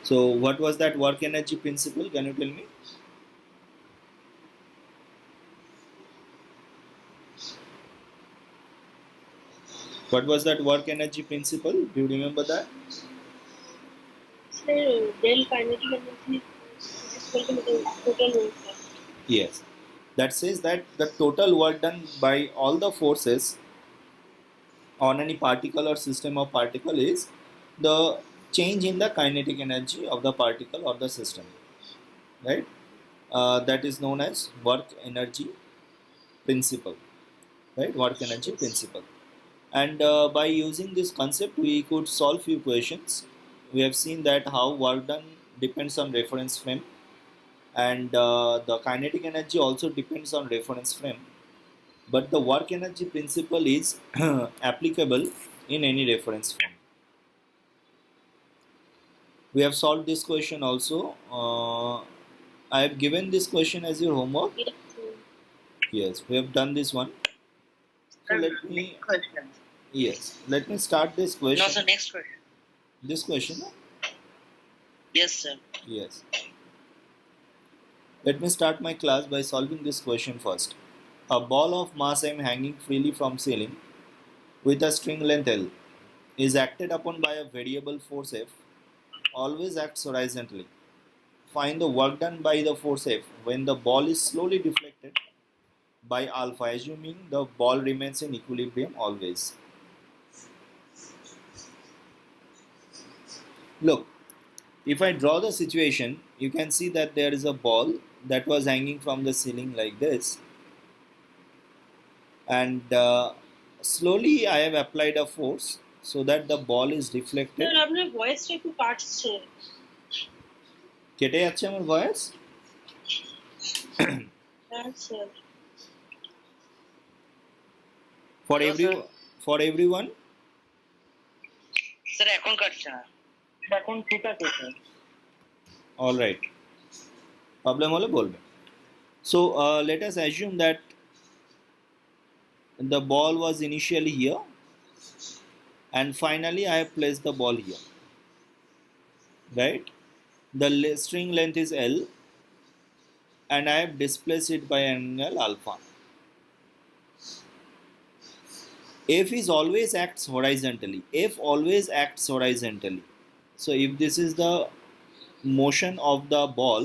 So what was that work energy principle? Can you tell me? What was that work energy principle? Do you remember that? Sir, del kinetic energy is equal to the total work done. Yes. That says that the total work done by all the forces on any particle or system of particle is the change in the kinetic energy of the particle or the system, right? That is known as work energy principle, right? Work energy Yes. principle. And by using this concept, we could solve few questions. We have seen that how work done depends on reference frame, and the kinetic energy also depends on reference frame. But the work energy principle is applicable in any reference frame. We have solved this question also. I have given this question as your homework. Yes, sir. Yes, we have done this one. So let me. Question. Yes, let me start this question. No, sir, next question. This question. Yes, sir. Yes. Let me start my class by solving this question first. A ball of mass M hanging freely from ceiling with a string length L is acted upon by a variable force F, always acts horizontally. Find the work done by the force F when the ball is slowly deflected by alpha, assuming the ball remains in equilibrium always. Look, if I draw the situation, you can see that there is a ball that was hanging from the ceiling like this, and slowly I have applied a force so that the ball is deflected. Sir, আপনার ভয়েসটা একটু কাটছে। কেটে যাচ্ছে আমার voice? হ্যাঁ sir. For No, every sir. for everyone? Sir এখন কাটছে না। এখন ঠিক আছে স্যার। All right. Problem হলে বলবে। So let us assume that the ball was initially here, and finally I have placed the ball here. Right? The string length is L, and I have displaced it by angle alpha. F is always acts horizontally. F always acts horizontally. So if this is the motion of the ball,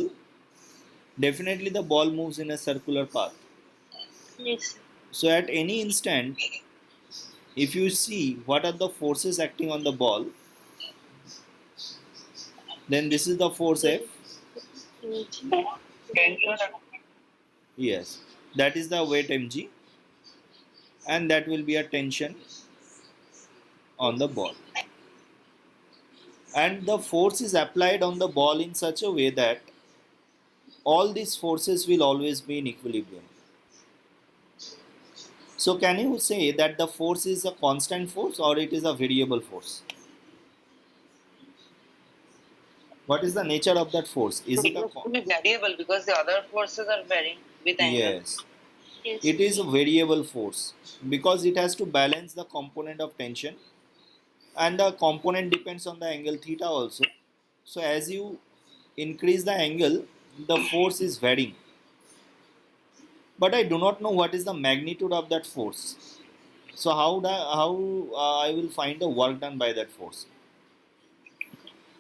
definitely the ball moves in a circular path. Yes. So at any instant, if you see what are the forces acting on the ball, then this is the force F. Yes, that is the weight mg, and that will be a tension on the ball. And the force is applied on the ball in such a way that all these forces will always be in equilibrium. So can you say that the force is a constant force or it is a variable force? What is the nature of that force? Is it a variable because the other forces are varying with angle. Yes. Yes. It is a variable force because it has to balance the component of tension, and the component depends on the angle theta also. So as you increase the angle, the force is varying. But I do not know what is the magnitude of that force. So how I will find the work done by that force?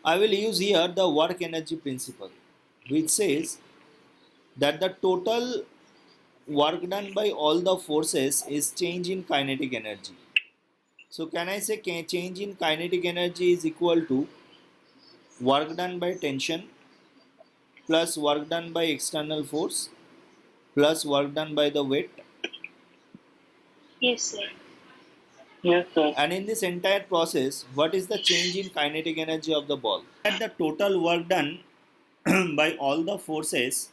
I will use here the work energy principle, which says that the total work done by all the forces is change in kinetic energy. So can I say change in kinetic energy is equal to work done by tension plus work done by external force plus work done by the weight? Yes, sir. Yes, sir. And in this entire process, what is the change in kinetic energy of the ball? That the total work done by all the forces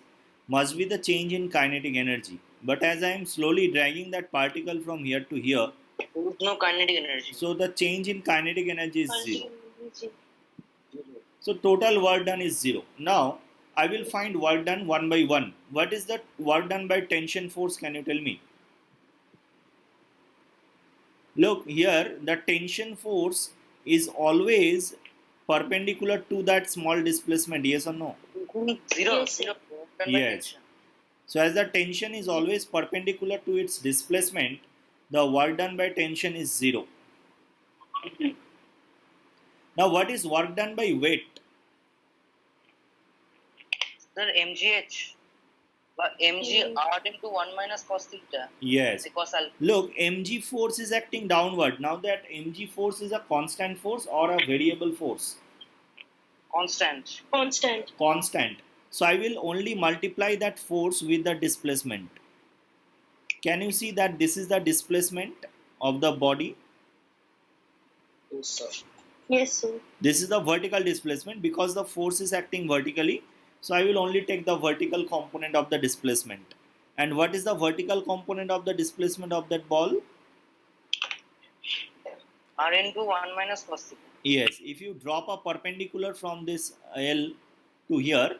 must be the change in kinetic energy. But as I am slowly dragging that particle from here to here, there is no kinetic energy. So the change in kinetic energy is zero. Energy. So total work done is zero. Now I will find work done one by one. What is the work done by tension force? Can you tell me? Look here, the tension force is always perpendicular to that small displacement, yes or no? Zero. Yes, sir. Zero. Done by Yes. tension. So as the tension is always perpendicular to its displacement, the work done by tension is 0. Now what is work done by weight? Sir, mgh. But mg r into 1 minus cos theta. Yes. Because alpha. Look, mg force is acting downward. Now that mg force is a constant force or a variable force? Constant. Constant. Constant. So I will only multiply that force with the displacement. Can you see that this is the displacement of the body? Yes, sir. Yes, sir. This is the vertical displacement because the force is acting vertically. So I will only take the vertical component of the displacement. And what is the vertical component of the displacement of that ball? R into 1 minus cos theta. Yes, if you drop a perpendicular from this L to here,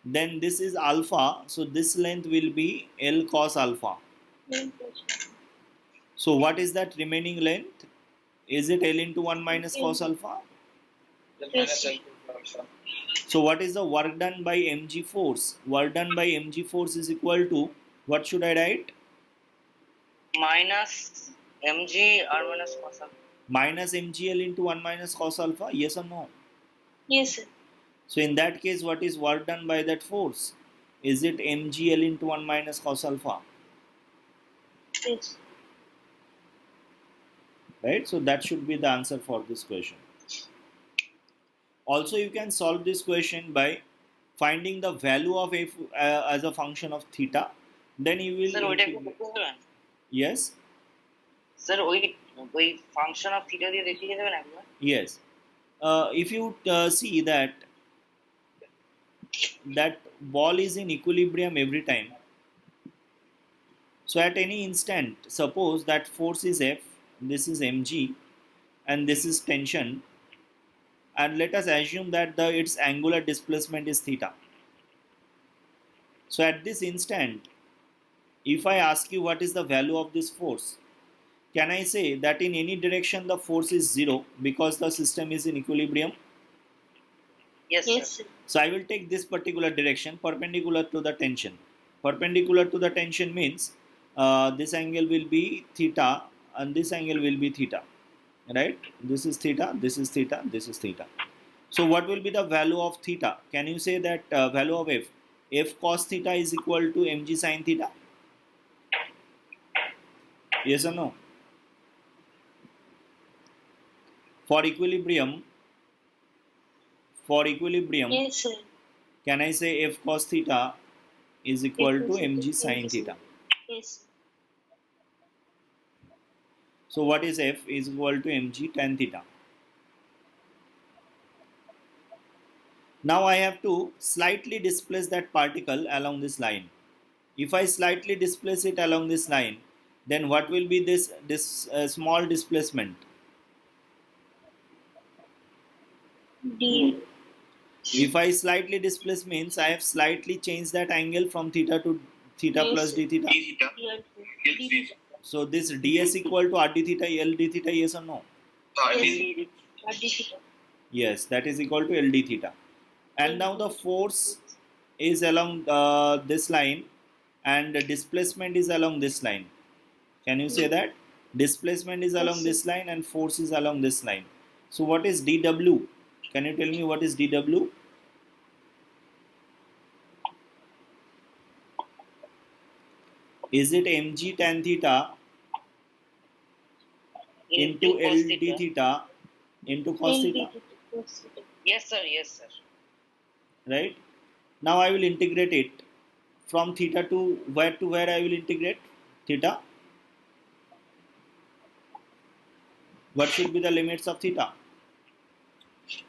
then this is alpha. So this length will be L cos alpha. So what is that remaining length? Is it L into 1 minus cos alpha? Yes. So what is the work done by mg force? Work done by mg force is equal to, what should I write? Minus mg r minus cos alpha. Minus mgl into 1 minus cos alpha, yes or no? Yes, sir. So in that case, what is work done by that force? Is it mgl into 1 minus cos alpha? Yes. Right? So that should be the answer for this question. Also, you can solve this question by finding the value of f as a function of theta. Then you will Sir, ওইটা একটু integrate. দেখিয়ে দেবেন? Yes, sir ওই function of theta দিয়ে দেখিয়ে দেবেন একবার? yes. If you see that ball is in equilibrium every time. So at any instant, suppose that force is F, this is mg, and this is tension, and let us assume that its angular displacement is theta. So at this instant, if I ask you what is the value of this force, can I say that in any direction the force is 0 because the system is in equilibrium? Yes, Yes, sir. sir. So I will take this particular direction perpendicular to the tension. Perpendicular to the tension means this angle will be theta and this angle will be theta. Right? This is theta, this is theta, this is theta. So what will be the value of theta? Can you say that value of f? F cos theta is equal to mg sin theta? Yes or no? For equilibrium, Yes, sir. can I say f cos theta is equal to mg sin theta? Yes. So what is f is equal to mg tan theta. Now I have to slightly displace that particle along this line. If I slightly displace it along this line, then what will be this small displacement? D. If I slightly displace means I have slightly changed that angle from theta to theta Yes. plus d theta. D. So this ds equal to r d theta l d theta, yes or no? Yes. D. Yes, that is equal to l d theta. And now the force is along this line and the displacement is along this line. Can you say that? Displacement is along Yes, this line and force is along this line. So what is dw? Can you tell me what is dw? Is it mg tan theta into cos l d theta. theta into cos theta? Yes, sir. Yes, sir. Right? Now I will integrate it from theta to where I will integrate theta. What should be the limits of theta?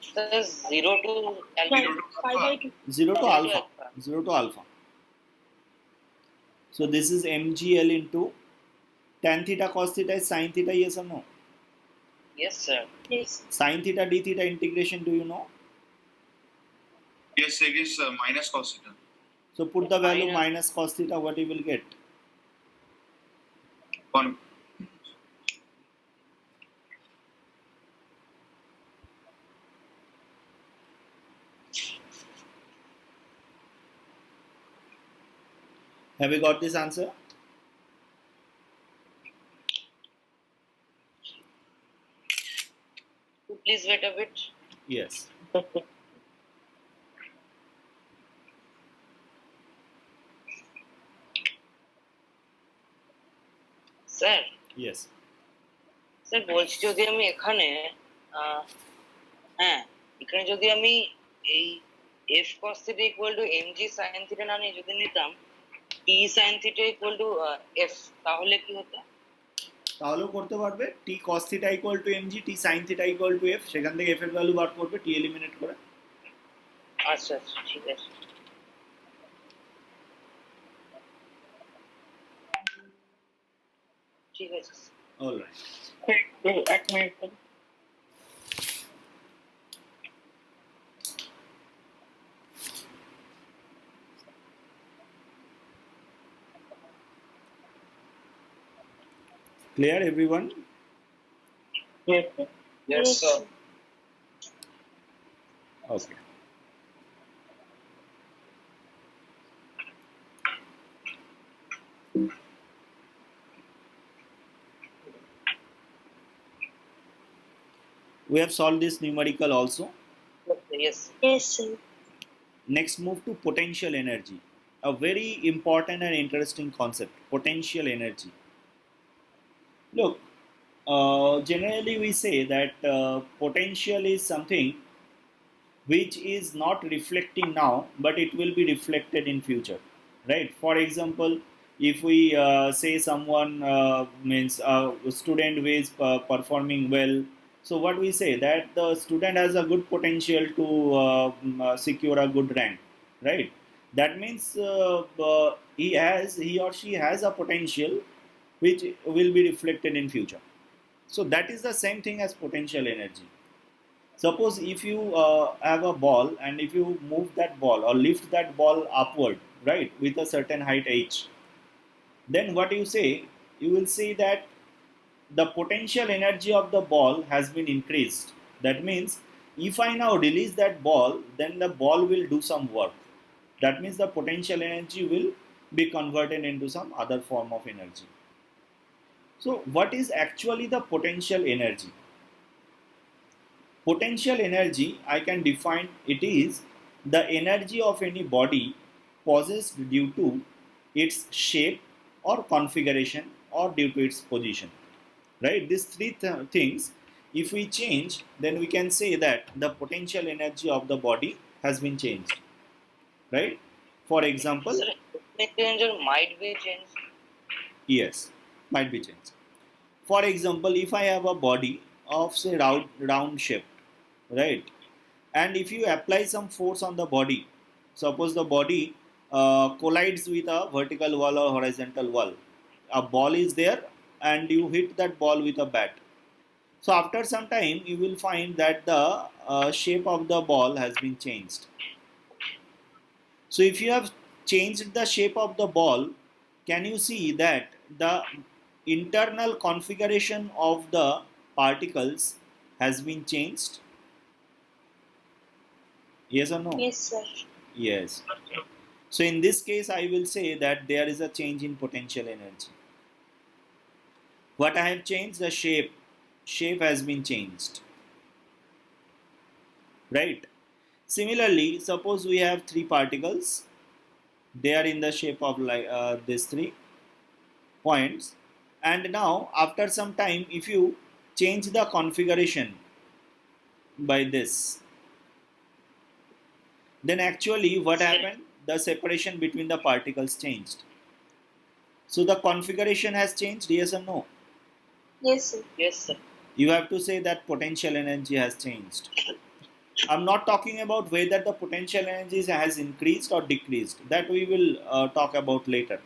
Sir, 0 to alpha. 0 to alpha. 0 to alpha. So this is mgl into tan theta cos theta is sin theta, yes or no? Yes, sir. Yes. Sin theta d theta integration, do you know? Yes, it is minus cos theta. So put the value Minus. minus cos theta, what you will get? 1. Have you got this answer? Please wait a bit. Yes. Sir Yes. Sir বলছি যদি আমি এখানে হ্যাঁ এখানে যদি আমি এই f cos theta equal to mg sin theta না নিয়ে যদি নিতাম t sin theta equal to f তাহলে কি হতো? তাহলেও করতে পারবে t cos theta equal to mg, t sin theta equal to f, সেখান থেকে f এর ভ্যালু বার করবে t এলিমিনেট করে। আচ্ছা আচ্ছা ঠিক আছে। ঠিক আছে অল রাইট। এক minute. Clear everyone? Yes, sir. yes sir Okay. We have solved this numerical also. yes Yes, sir. Next, move to potential energy. A very important and interesting concept, potential energy. Look, generally we say that potential is something which is not reflecting now, but it will be reflected in future, right? For example, if we say someone means a student who is performing well, so what we say that the student has a good potential to secure a good rank, right? That means he or she has a potential which will be reflected in future. So that is the same thing as potential energy. Suppose if you have a ball and if you move that ball or lift that ball upward, right, with a certain height h, then what you say, you will see that the potential energy of the ball has been increased. That means if I now release that ball, then the ball will do some work. That means the potential energy will be converted into some other form of energy. So, what is actually the potential energy? Potential energy, I can define it is the energy of any body possessed due to its shape or configuration or due to its position. Right? These three things, if we change, then we can say that the potential energy of the body has been changed. Right? For example, sir potential might be changed. yes, might be changed. For example, if I have a body of say round shape, right? And if you apply some force on the body, suppose the body collides with a vertical wall or horizontal wall, a ball is there and you hit that ball with a bat. So after some time you will find that the shape of the ball has been changed. So if you have changed the shape of the ball, can you see that the internal configuration of the particles has been changed? Yes or no? Yes, sir. Yes. So in this case, I will say that there is a change in potential energy. What I have changed? The shape. Shape has been changed. Right? Similarly, suppose we have three particles. They are in the shape of like these 3 points. And now, after some time, if you change the configuration by this, then actually what happened? The separation between the particles changed. So the configuration has changed, yes or no? Yes, sir. Yes sir You have to say that potential energy has changed. I'm not talking about whether the potential energy has increased or decreased. That we will talk about later.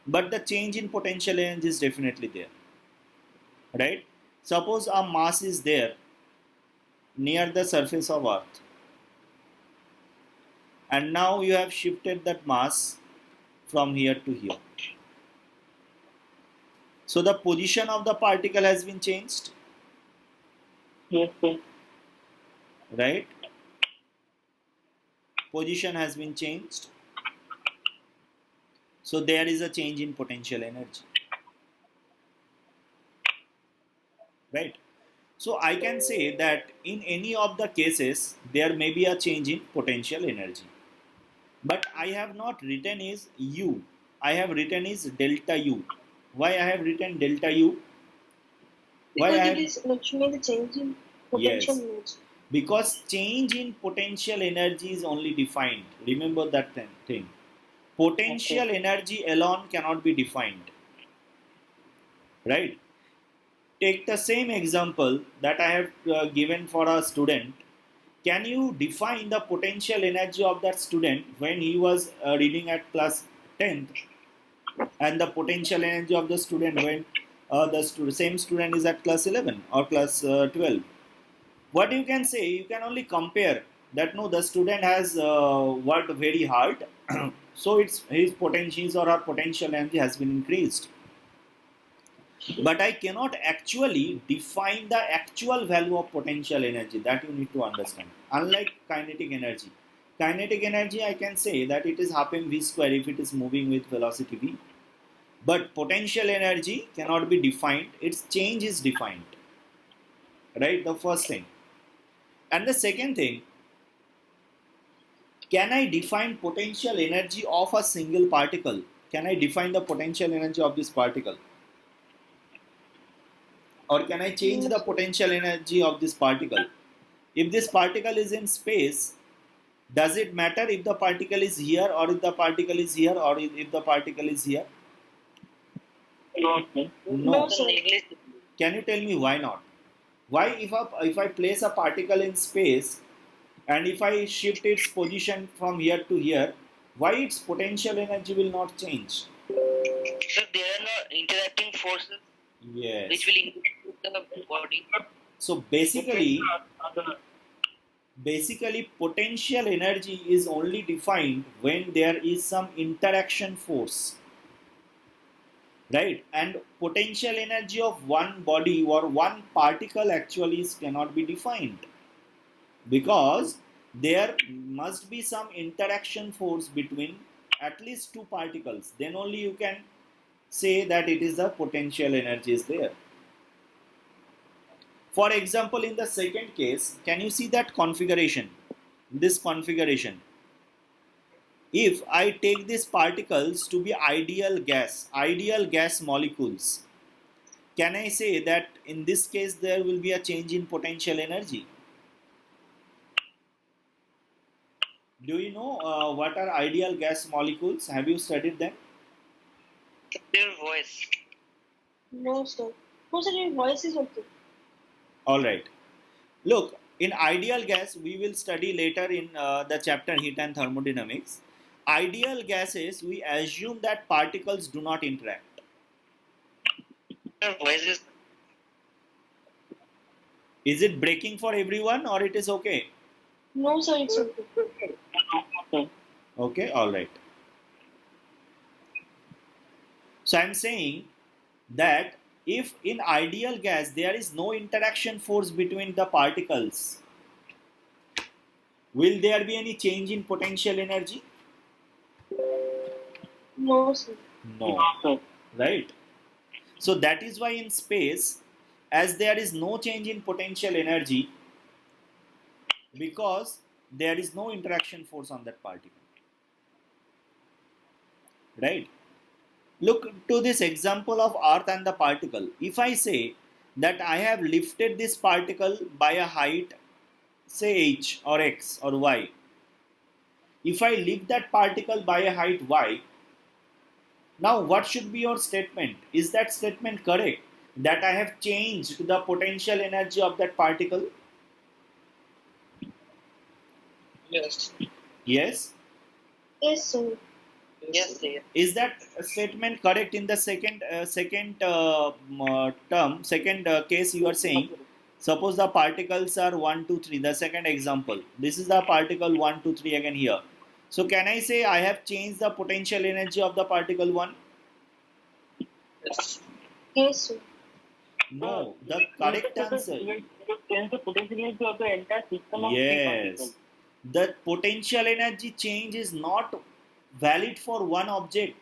But the change in potential energy is definitely there. Right? Suppose a mass is there near the surface of Earth. And now you have shifted that mass from here to here. So the position of the particle has been changed. Yes, sir. Right? Position has been changed. So there is a change in potential energy, right? So I can say that in any of the cases there may be a change in potential energy, but I have not written is U. I have written is delta U. Why I have written delta U? Why Because I it have? is mentioning the change in potential Yes, energy. because change in potential energy is only defined. Remember that thing. Potential energy alone cannot be defined, right? Take the same example that I have given for a student. Can you define the potential energy of that student when he was reading at class 10th, and the potential energy of the student when the same student is at class 11 or class 12? What you can say, you can only compare that no, the student has worked very hard, so it's his potential or her potential energy has been increased, but I cannot actually define the actual value of potential energy. That you need to understand. Unlike kinetic energy I can say that it is half mv square if it is moving with velocity v, but potential energy cannot be defined, its change is defined, right? The first thing. And the second thing, can I define potential energy of a single particle? Can I define the potential energy of this particle? Or can I change No, the sir. potential energy of this particle? If this particle is in space, does it matter if the particle is here or if the particle is here or if the particle is here? No, No. So sir. neglect. Can you tell me why not? Why, if I place a particle in space and if I shift its position from here to here, why its potential energy will not change? So there are no interacting forces which Yes. will interact with the body. So basically potential energy is only defined when there is some interaction force, right? And potential energy of one body or one particle actually cannot be defined, because there must be some interaction force between at least two particles, then only you can say that it is the potential energy is there. For example, in the second case, can you see that configuration? This configuration, if I take these particles to be ideal gas molecules, can I say that in this case there will be a change in potential energy? Do you know what are ideal gas molecules? Have you studied them? Their voice. No, sir. No, sir, your voice is okay. All right. Look, in ideal gas, we will study later in the chapter heat and thermodynamics. Ideal gases, we assume that particles do not interact. Their voice is Is it breaking for everyone or it is okay? No, sir, it's okay. Okay, all right. So I'm saying that if in ideal gas there is no interaction force between the particles, will there be any change in potential energy? No, sir. No. Right? So that is why in space, as there is no change in potential energy, because there is no interaction force on that particle. Right? Look to this example of earth and the particle. If I say that I have lifted this particle by a height, say h or x or y, if I lift that particle by a height y, now what should be your statement? Is that statement correct? That I have changed the potential energy of that particle? yes. Yes. Yes, sir. Yes, yes. Is that statement correct in the second case you are saying? Suppose the particles are 1, 2, 3. The second example. This is the particle 1, 2, 3 again here. So can I say I have changed the potential energy of the particle 1? Yes. Yes, sir. No. The correct answer. Change the potential energy of the entire system of three Yes. particles. The potential energy change is not valid for one object.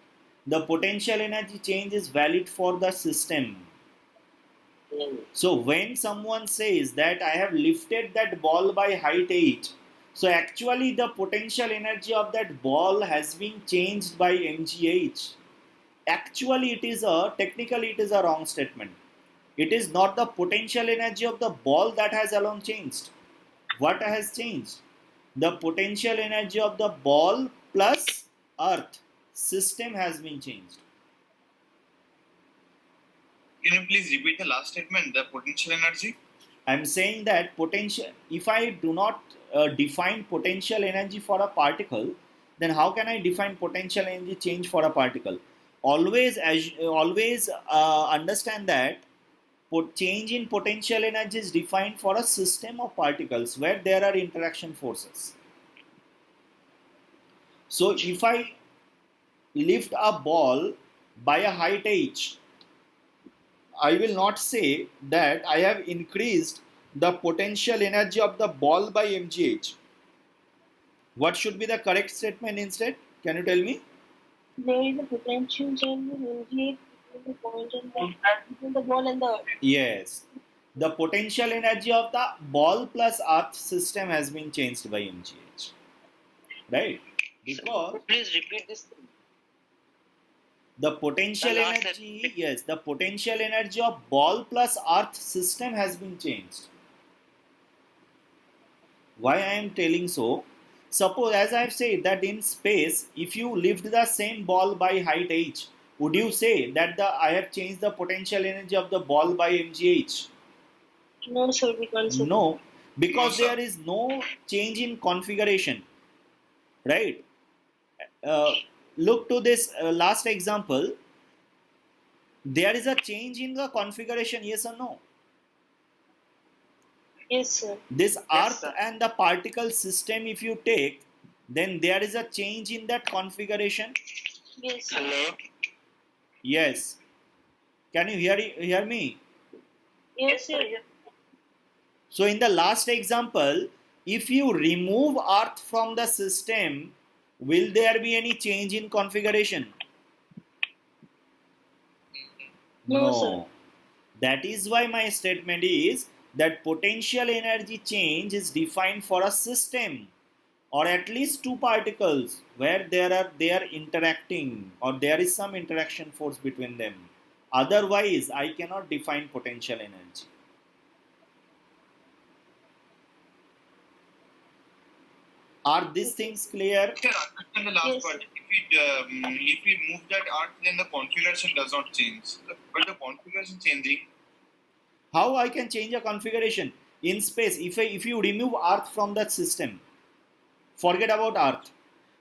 the potential energy change is valid for the system. So when someone says that I have lifted that ball by height h, so actually the potential energy of that ball has been changed by mgh. Actually technically it is a wrong statement. It is not the potential energy of the ball that has alone changed. What has changed? The potential energy of the ball plus earth system has been changed. Can you please repeat the last statement? The potential energy. I'm saying that potential, if I do not define potential energy for a particle, then how can I define potential energy change for a particle? Always understand that change in potential energy is defined for a system of particles where there are interaction forces. So if I lift a ball by a height h, I will not say that I have increased the potential energy of the ball by mgh. What should be the correct statement instead? Can you tell me? There is a potential change in energy between the point and between the ball and the earth. Yes. The potential energy of the ball plus earth system has been changed by mgh. Right? Because Please repeat this. the potential The last energy, yes, the potential energy of ball plus earth system has been changed. Why I am telling so? Suppose, as I have said, that in space, if you lift the same ball by height h, would you say that I have changed the potential energy of the ball by mgh? No, sir, we can't say. No, because No, sir. there is no change in configuration, right? Look to this last example. There is a change in the configuration, yes or no? Yes, sir. This Yes, earth sir. and the particle system, if you take, then there is a change in that configuration. Yes, sir. Hello. Yes. Can you hear me? Yes, sir. So in the last example, if you remove earth from the system, will there be any change in configuration? No, sir. That is why my statement is that potential energy change is defined for a system or at least two particles where they are interacting or there is some interaction force between them. Otherwise, I cannot define potential energy. Are these things clear? Sir, understand the last Yes, part. sir. If we move that earth, then the configuration does not change. But the configuration changing. How I can change a configuration in space if you remove earth from that system? Forget about earth.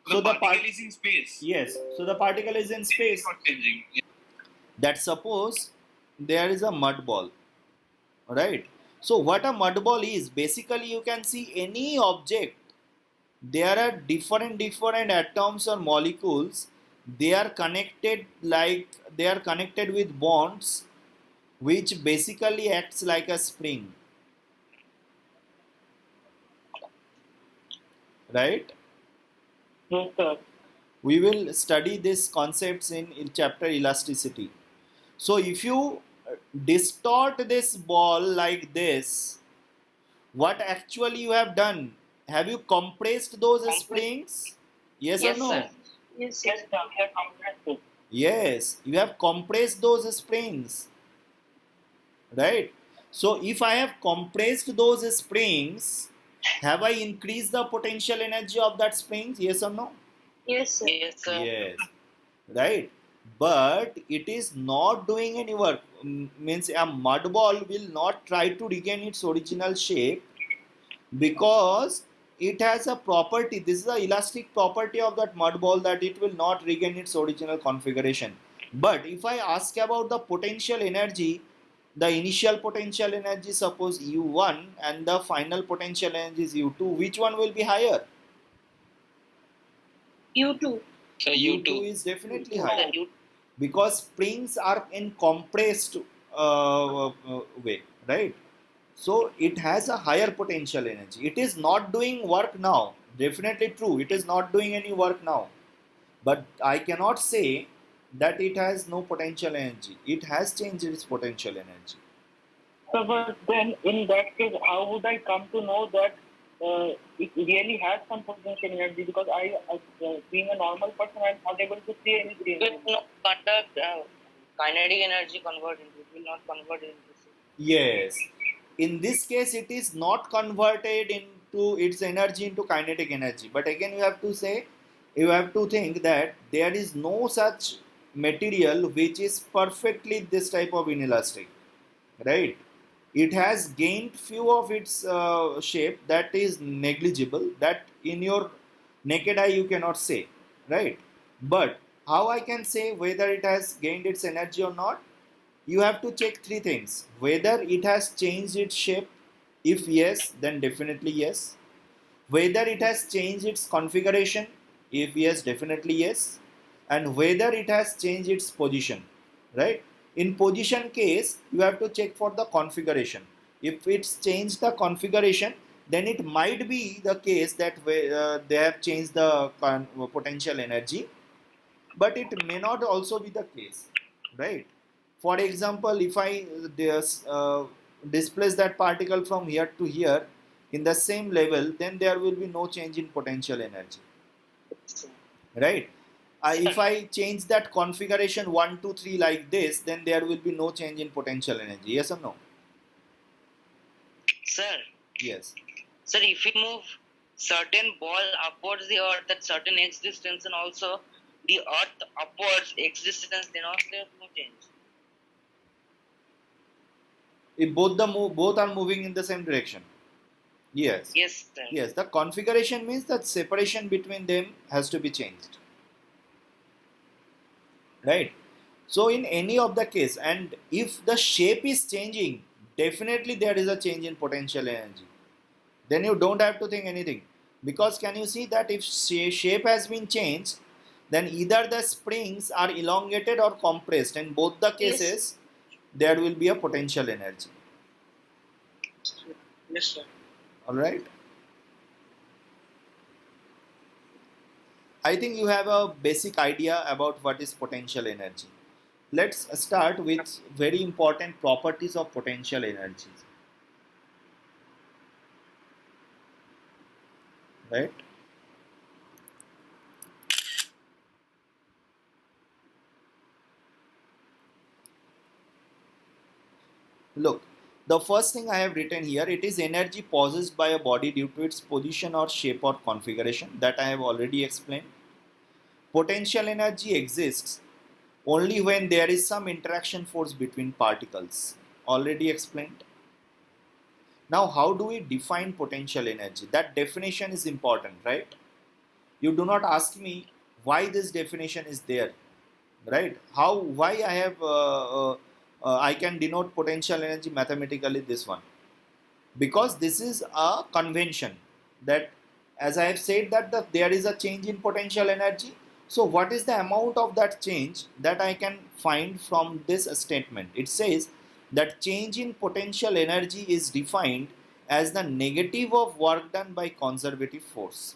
So the particle is in space. Yes, so the particle is in It's space. not changing. That suppose there is a mud ball, right? So what a mud ball is, basically you can see any object, there are different atoms or molecules, they are connected with bonds which basically acts like a spring, right? Yes, sir. We will study these concepts in chapter elasticity. So if you distort this ball like this, what actually you have done? Have you compressed those springs? Yes, Yes, or no? sir. Yes, sir. Yes, sir. We are compressed. Yes, you have compressed those springs, right? So if I have compressed those springs, have I increased the potential energy of that springs? Yes or no? Yes, sir. Yes, sir. Yes, right. But it is not doing any work. Means a mud ball will not try to regain its original shape because it has a property. This is the elastic property of that mud ball, that it will not regain its original configuration. But if I ask about the potential energy, the initial potential energy, suppose U1, and the final potential energy is U2, which one will be higher? You too. So U2 is definitely higher You because springs are in compressed way, right? So it has a higher potential energy. It is not doing work now. Definitely true. It is not doing any work now. But I cannot say that it has no potential energy. It has changed its potential energy. So, but then in that case, how would I come to know that it really has some potential energy? Because being a normal person, I'm not able to see any green. It will not conduct kinetic energy converted. It will not convert into. Yes. In this case, it is not converted into its energy into kinetic energy. But again, you have to think that there is no such material which is perfectly this type of inelastic, right? It has gained few of its shape that is negligible, that in your naked eye you cannot say, right? But how I can say whether it has gained its energy or not? You have to check three things: whether it has changed its shape. If yes, then definitely yes. Whether it has changed its configuration. If yes, definitely yes. And whether it has changed its position, right? In position case, you have to check for the configuration. If it's changed the configuration, then it might be the case that they have changed the potential energy, but it may not also be the case, right? For example, if I displace that particle from here to here in the same level, then there will be no change in potential energy, right? If I change that configuration 1 2 3 like this, then there will be no change in potential energy. Yes or no? Sir, Yes. sir, if we move certain ball upwards the earth at certain x distance and also the earth upwards x distance, then also there is no change. If both are moving in the same direction. Yes. Yes, sir. Yes, the configuration means that separation between them has to be changed, right? So in any of the case, and if the shape is changing, definitely there is a change in potential energy. Then you don't have to think anything, because can you see that if shape has been changed, then either the springs are elongated or compressed. In both the cases, there will be a potential energy. Yes, sir. All right. I think you have a basic idea about what is potential energy. Let's start with very important properties of potential energy. Right? Look, the first thing I have written here, it is energy possessed by a body due to its position or shape or configuration, that I have already explained. Potential energy exists only when there is some interaction force between particles, already explained. Now, how do we define potential energy? That definition is important, right? You do not ask me why this definition is there, right? Why I can denote potential energy mathematically, this one, because this is a convention that, as I have said, that there is a change in potential energy. So what is the amount of that change that I can find from this statement? It says that change in potential energy is defined as the negative of work done by conservative force.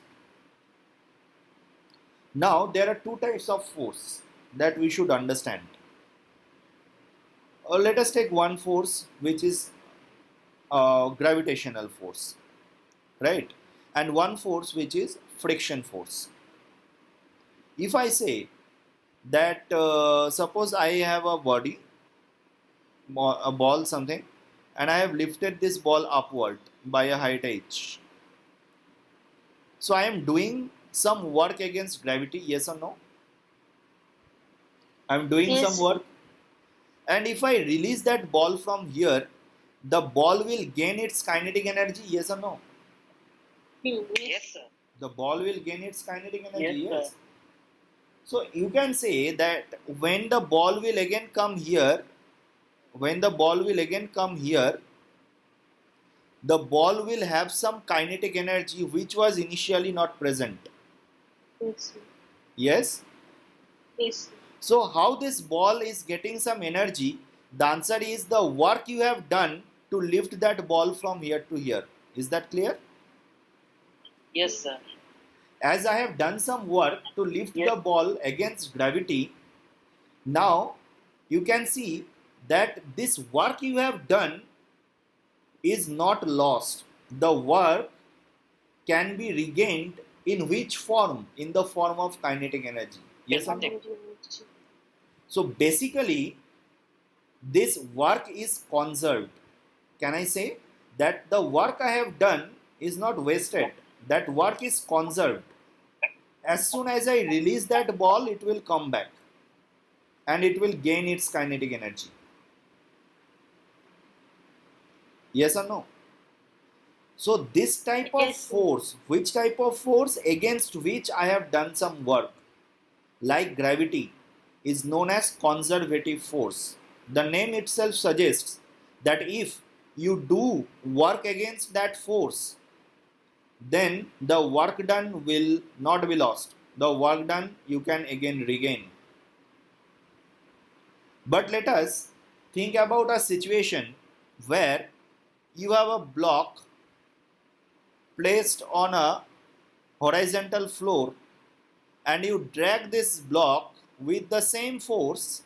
Now there are two types of force that we should understand. Let us take one force, which is gravitational force, right? And one force which is friction force. If I say that suppose I have a body, a ball something, and I have lifted this ball upward by a height h, so I am doing some work against gravity, yes or no? I am doing some work, and if I release that ball from here, the ball will gain its kinetic energy, yes or no? Yes, sir. The ball will gain its kinetic energy, Yes, yes. sir. So you can say that when the ball will again come here, the ball will have some kinetic energy which was initially not present. Yes. Yes? Yes. So how this ball is getting some energy? The answer is the work you have done to lift that ball from here to here. Is that clear? Yes, sir. As I have done some work to lift Yes. the ball against gravity, Now you can see that this work you have done is not lost. The work can be regained in which form? In the form of kinetic energy. Yes or no? Kinetic energy. So basically, this work is conserved. Can I say that the work I have done is not wasted? That work is conserved. As soon as I release that ball, it will come back and it will gain its kinetic energy. Yes or no? So this type of Yes, sir. force, which type of force? Against which I have done some work, like gravity, is known as conservative force. The name itself suggests that if you do work against that force, then the work done will not be lost. The work done you can again regain. But let us think about a situation where you have a block placed on a horizontal floor and you drag this block with the same force,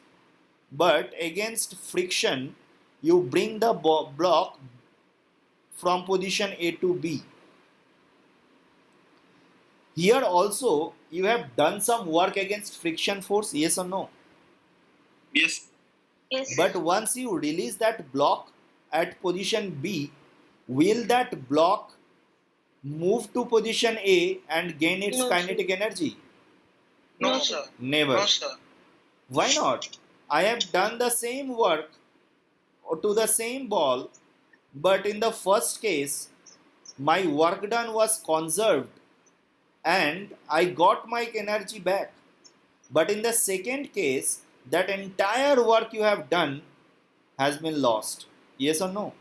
but against friction you bring the block from position A to B. Here also you have done some work against friction force, yes or no? Yes. Yes, But once you release that block at position B, will that block move to position A and gain its No, kinetic energy? No, No, sir. sir. Never. No, sir. Why not? I have done the same work to the same ball, but in the first case, my work done was conserved and I got my energy back. But in the second case, that entire work you have done has been lost. Yes or no?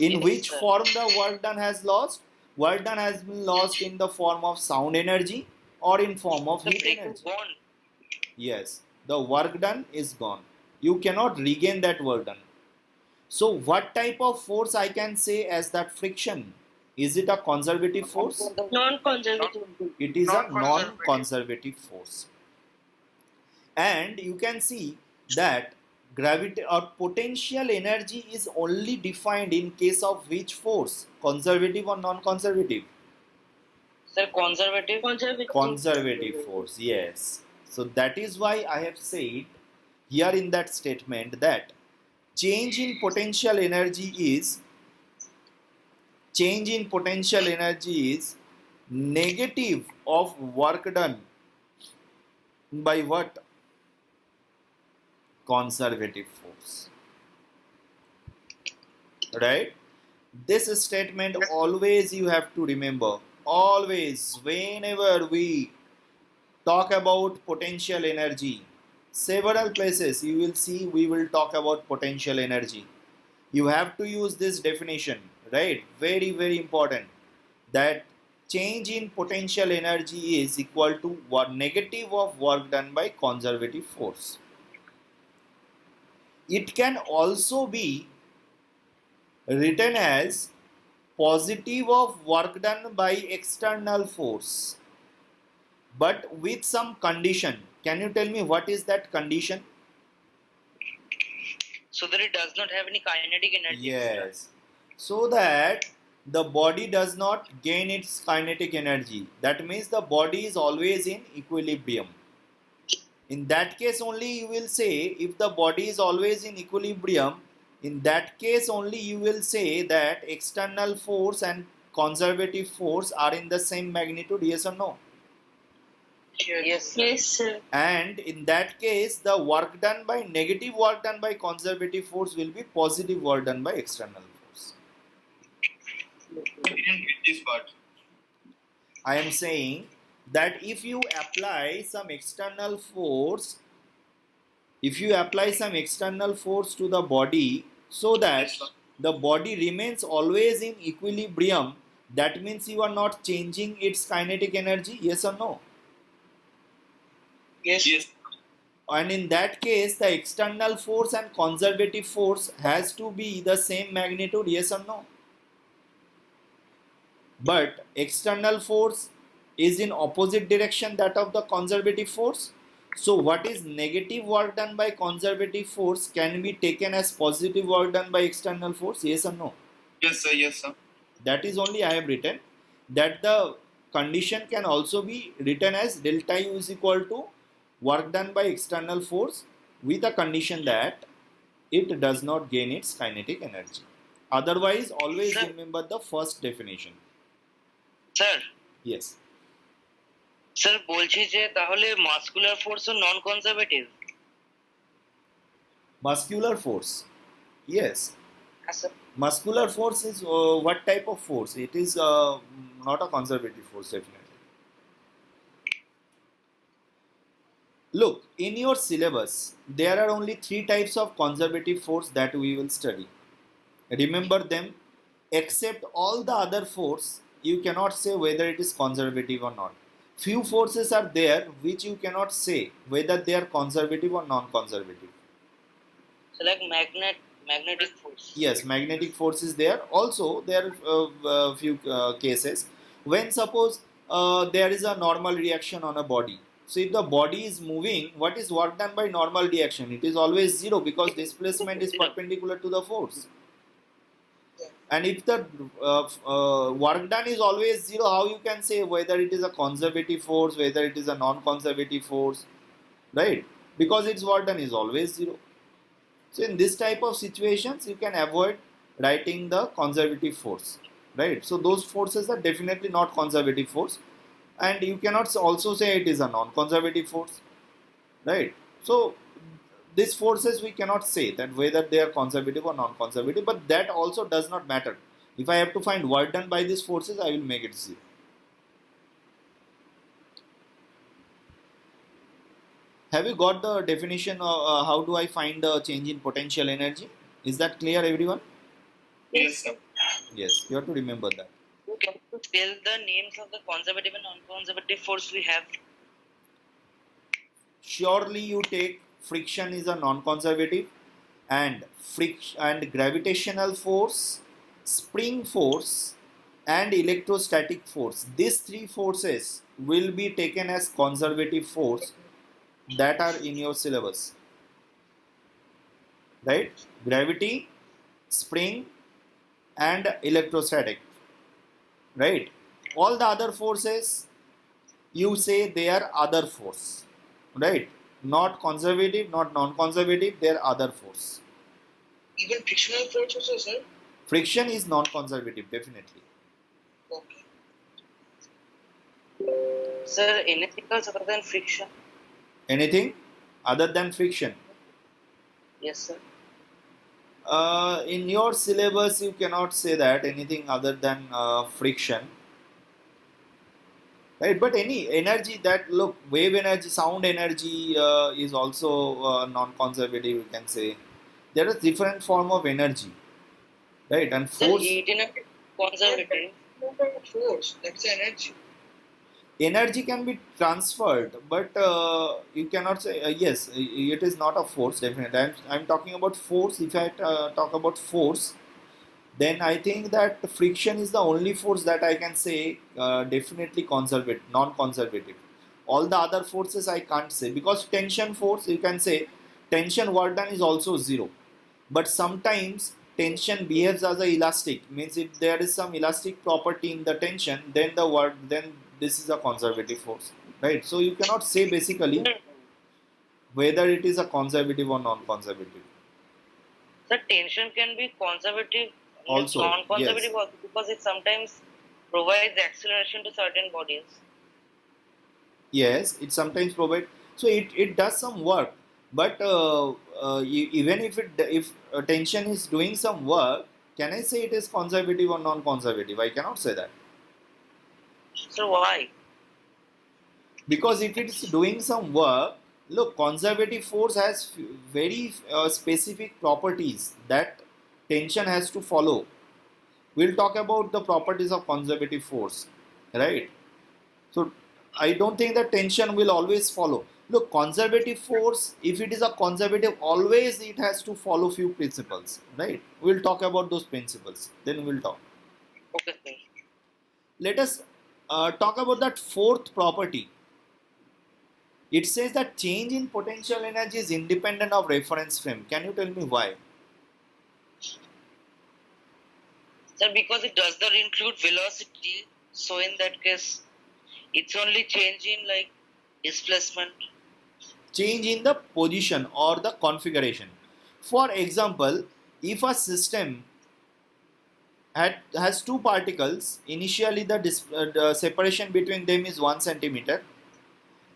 In Yes, which sir. form the work done has lost? Work done has been lost in the form of sound energy or in form of The heat break energy. is gone. Yes, the work done is gone. You cannot regain that work done. So what type of force I can say as that friction? Is it a conservative force? non-conservative. It is a Non-conservative. non-conservative force. And you can see that gravity or potential energy is only defined in case of which force? Conservative or non-conservative? Sir, conservative. Conservative force, yes. So that is why I have said here in that statement that change in potential energy is negative of work done by what? Conservative force. Right? This statement always you have to remember. Always, whenever we talk about potential energy, several places you will see we will talk about potential energy. You have to use this definition, right? Very, very important. That change in potential energy is equal to what? Negative of work done by conservative force. It can also be written as positive of work done by external force, but with some condition. Can you tell me what is that condition? So that it does not have any kinetic energy. Yes, so that the body does not gain its kinetic energy. That means the body is always in equilibrium. In that case only you will say, if the body is always in equilibrium, in that case only you will say that external force and conservative force are in the same magnitude, yes or no? Yes, sir. Yes, sir. And in that case, the work done by negative work done by conservative force will be positive work done by external force. I didn't get this part. I am saying that if you apply some external force, to the body so that Yes, sir. the body remains always in equilibrium, that means you are not changing its kinetic energy, yes or no? Yes. And in that case, the external force and conservative force has to be the same magnitude, yes or no? But external force is in opposite direction that of the conservative force. So what is negative work done by conservative force can be taken as positive work done by external force? Yes or no? Yes, sir. Yes, sir. That is only I have written. That the condition can also be written as delta U is equal to work done by external force with a condition that it does not gain its kinetic energy. Otherwise, always Sir. remember the first definition. Sir Yes. Sir বলছি যে তাহলে muscular ফোর্সও নন conservative? Muscular force. Yes. হ্যাঁ sir. Muscular force is what type of force? It is not a conservative force, definitely. Look, in your syllabus, there are only 3 types of conservative force that we will study. Remember them. Except all the other force, you cannot say whether it is conservative or not. Few forces are there which you cannot say whether they are conservative or non-conservative. So like magnetic force. Yes, magnetic force is there. Also, there are few cases when suppose there is a normal reaction on a body. So if the body is moving, what is work done by normal reaction? It is always zero because displacement is perpendicular to the force. And if the work done is always zero, how you can say whether it is a conservative force, whether it is a non-conservative force, right? Because its work done is always zero. So in this type of situations, you can avoid writing the conservative force, right? So those forces are definitely not conservative force, and you cannot also say it is a non-conservative force, right? So these forces we cannot say that whether they are conservative or non-conservative, but that also does not matter. If I have to find work done by these forces, I will make it zero. Have you got the definition of how do I find the change in potential energy? Is that clear, everyone? Yes, sir. Yes, you have to remember that. Can you tell the names of the conservative and non-conservative force we have? Surely you take friction is a non-conservative, and gravitational force, spring force, and electrostatic force. These 3 forces will be taken as conservative force that are in your syllabus, right? Gravity, spring, and electrostatic, right? All the other forces, you say they are other force, right? Not conservative, not non-conservative, they are other force. Even frictional force also, sir? Friction is non-conservative, definitely. Okay. Sir, anything else other than friction? Anything other than friction? Yes, sir. In your syllabus, you cannot say that anything other than friction, right? But any energy that, look, wave energy, sound energy is also non-conservative, you can say. There is different form of energy, right? And Sir, force, heat energy conservative. Force, that's the energy. energy can be transferred, but you cannot say yes, it is not a force, definitely. I'm talking about force. If I talk about force, then I think that friction is the only force that I can say definitely conservative, non-conservative. All the other forces I can't say, because tension force, you can say tension work done is also zero, but sometimes tension behaves as a elastic, means if there is some elastic property in the tension, then this is a conservative force, right? So you cannot say basically whether it is a conservative or non-conservative. Sir, tension can be conservative, Also, non-conservative yes. also, because it sometimes provides acceleration to certain bodies. Yes, it sometimes provide. So it does some work, but even if tension is doing some work, can I say it is conservative or non-conservative? I cannot say that, So why? because if it is doing some work, look, conservative force has very specific properties that tension has to follow. We'll talk about the properties of conservative force, right? So I don't think that tension will always follow. Look, conservative force, if it is a conservative, always it has to follow few principles, right? We'll talk about those principles, then we'll talk. Okay, sir. Let us talk about that 4th property. It says that change in potential energy is independent of reference frame. Can you tell me why? Sir, because it does not include velocity, so in that case, it's only change in like displacement. Change in the position or the configuration. For example, if a system has two particles, initially the separation between them is 1 centimeter,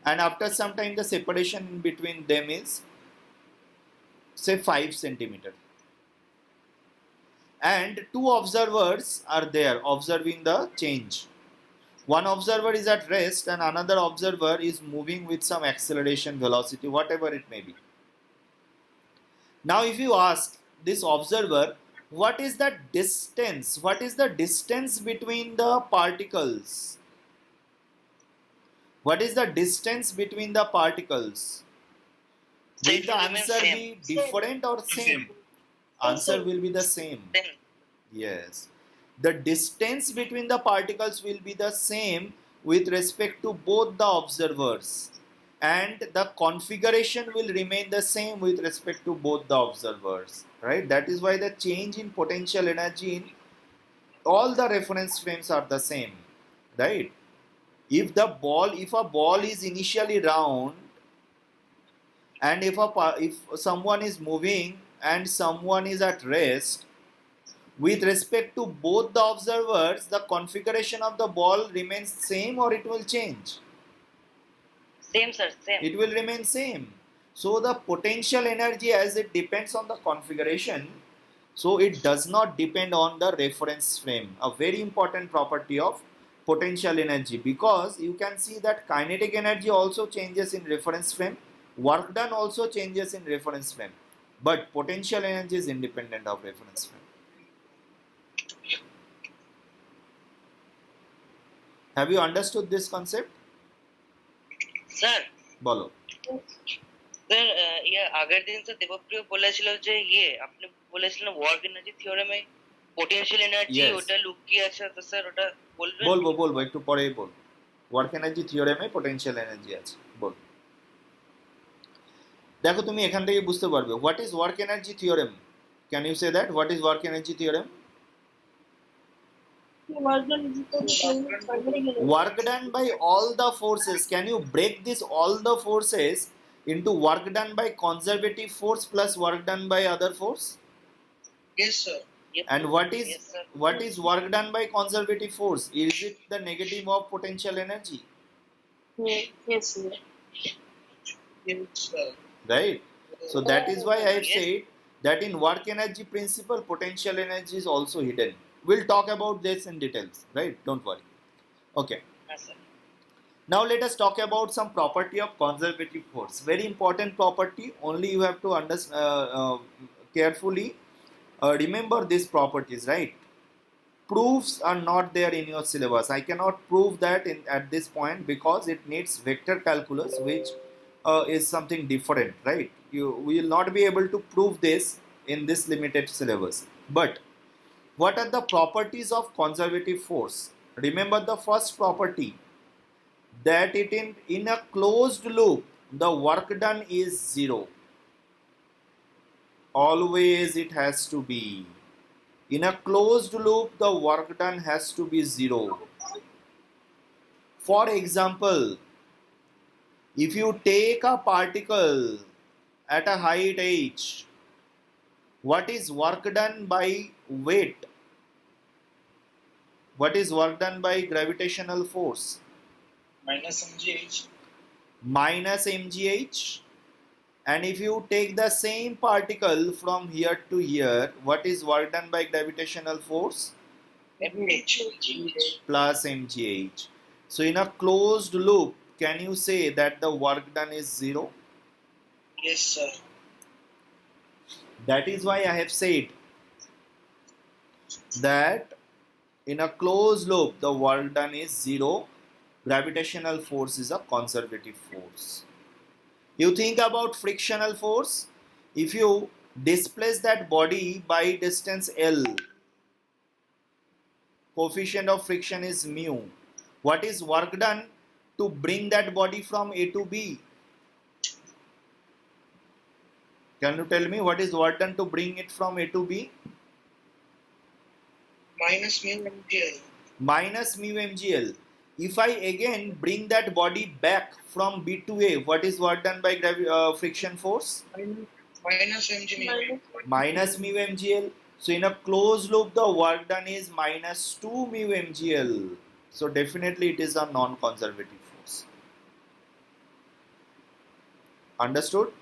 and after some time the separation between them is say 5 centimeter, and two observers are there observing the change. One observer is at rest and another observer is moving with some acceleration, velocity, whatever it may be. Now if you ask this observer, what is the distance between the particles? What is the distance between the particles? So Will it the will remain answer same. be different or same? Answer will be the same. Then Yes. The distance between the particles will be the same with respect to both the observers, and the configuration will remain the same with respect to both the observers, right? That is why the change in potential energy in all the reference frames are the same, right? If a ball is initially round, and if someone is moving and someone is at rest, with respect to both the observers, the configuration of the ball remains same or it will change? same, sir, same. It will remain same. So the potential energy, as it depends on the configuration, so it does not depend on the reference frame. A very important property of potential energy, because you can see that kinetic energy also changes in reference frame, work done also changes in reference frame, but potential energy is independent of reference frame. Have you understood this concept? Sir বলো। Sir ইয়ে আগের দিন sir Debapriya বলেছিল যে আপনি বলেছিলেন work energy থিওরেমে potential energy Yes. ওটা লুকিয়ে আছে, তো স্যার ওটা বলবেন? বলবো একটু পরেই বলবো। ওয়ার্ক এনার্জি থিওরেমে পোটেনশিয়াল এনার্জি আছে, বল। দেখো তুমি এখান থেকে বুঝতে পারবে what is work energy theorem. Can you say that what is work energy theorem? Work done is equal to kinetic energy. Work done by all the forces. Can you break this all the forces into work done by conservative force plus work done by other force? Yes, sir. Yes, And yes, sir. what is work done by conservative force? Is it the negative of potential energy? Yes, sir. Yes, sir. Right? So that is why I have Yes. said that in work energy principle, potential energy is also hidden. We'll talk about this in details, right? Don't worry. Okay. Yes, sir. Now let us talk about some property of conservative force. Very important property. Only you have to carefully remember these properties, right? Proofs are not there in your syllabus. I cannot prove that at this point because it needs vector calculus, which is something different, right? You will not be able to prove this in this limited syllabus. But what are the properties of conservative force? Remember the first property, that in a closed loop the work done is zero. Always it has to be. In a closed loop the work done has to be zero. For example, if you take a particle at a height h, what is work done by weight? What is work done by gravitational force? Minus mgh. Minus mgh. And if you take the same particle from here to here, what is work done by gravitational force? mh. Plus mgh. So in a closed loop, can you say that the work done is zero? Yes, sir. That is why I have said that in a closed loop the work done is zero. Gravitational force is a conservative force. You think about frictional force. If you displace that body by distance L, coefficient of friction is mu. What is work done to bring that body from A to B? Can you tell me what is work done to bring it from A to B? minus mu mgl. Minus mu mgl. If I again bring that body back from B to A, what is work done by friction force? Minus mg mu. Minus mu mgl. So in a closed loop, the work done is minus 2 mu mgl. So definitely it is a non-conservative force. Understood?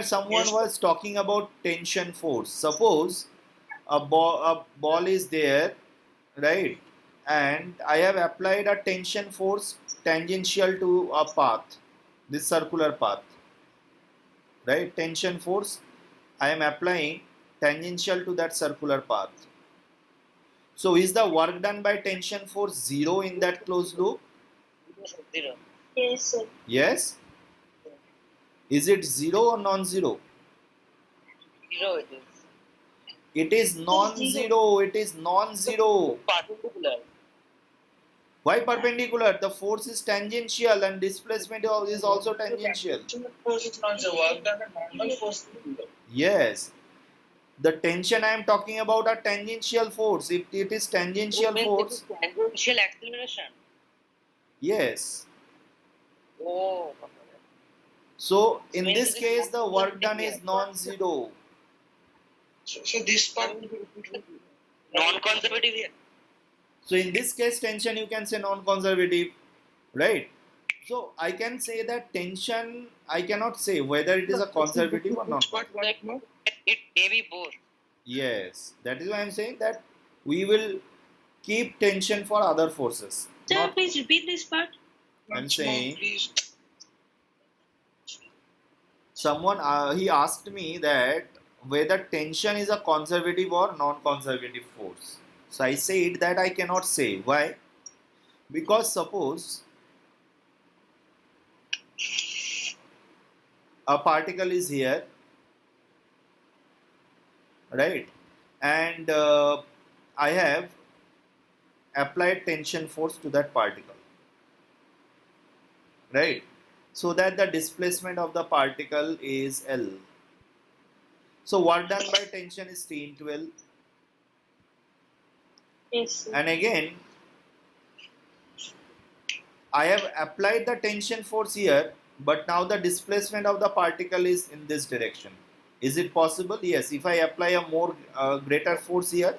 Someone Yes. was talking about tension force. Suppose a ball is there, right? And I have applied a tension force tangential to a path, this circular path, right? Tension force I am applying tangential to that circular path. So is the work done by tension force zero in that closed loop? 0. Yes, sir. Yes. Is it zero or non-zero? 0 it is. It is non-zero. It is non-zero. Perpendicular. Why perpendicular? The force is tangential and displacement is also tangential. Force is not the work done and normal force. Yes. The tension I am talking about are tangential force. If it is tangential force, Tangential acceleration. yes. Oh. So in Means this it is case, the work done is non-linear. non-zero. So this part Non-conservative here. So in this case, tension you can say non-conservative, right? So I can say that tension, I cannot say whether it is a conservative or non-conservative. It may be both. Yes, that is why I am saying that we will keep tension for other forces. Sir, Not, please repeat this part. I'm once more, saying please. someone he asked me that whether tension is a conservative or non-conservative force. So I said that I cannot say. Why? Because suppose a particle is here, right, and I have applied tension force to that particle, right, so that the displacement of the particle is L. So work done by tension is T into L. Yes, sir. And again, I have applied the tension force here, but now the displacement of the particle is in this direction. Is it possible? Yes. If I apply a more greater force here,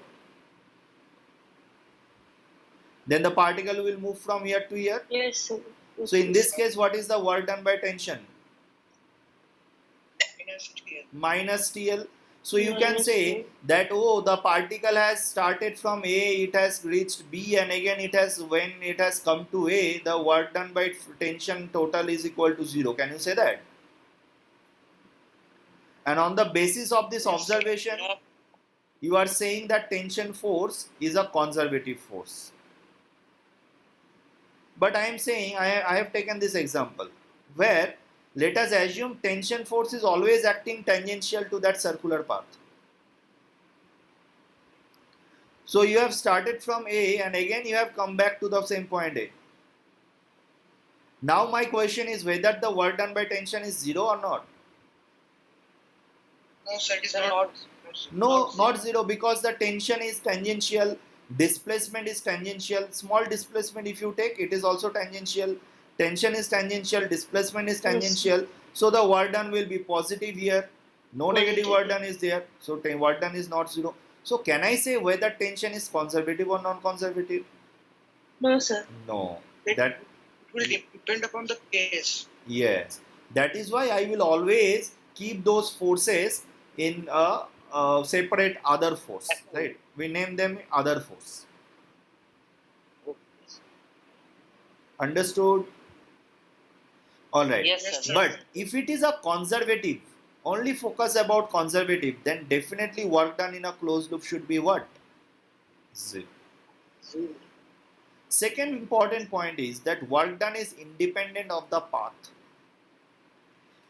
then the particle will move from here to here. Yes, sir. So in this case, what is the work done by tension? Minus TL. Minus TL. So you can Minus say TL. that, oh, the particle has started from A, it has reached B, and again when it has come to A, the work done by tension total is equal to 0. Can you say that? And on the basis of this observation, No, you are saying that tension force is a conservative force. But I am saying, I have taken this example where let us assume tension force is always acting tangential to that circular path. So you have started from A and again you have come back to the same point A. Now my question is whether the work done by tension is 0 or not. No, sir, it is sir, not. No, not 0, because the tension is tangential, displacement is tangential. Small displacement if you take, it is also tangential. Tension is tangential, displacement is tangential. So the work done will be positive here. No negative work done is there. So work done is not 0. So can I say whether tension is conservative or non-conservative? No, sir. No. It That will depend upon the case. Yes. That is why I will always keep those forces in a separate other force. Right? We name them other force. Understood? Alright. Yes, sir. But if it is a conservative, only focus about conservative, then definitely work done in a closed loop should be what? 0. Second important point is that work done is independent of the path.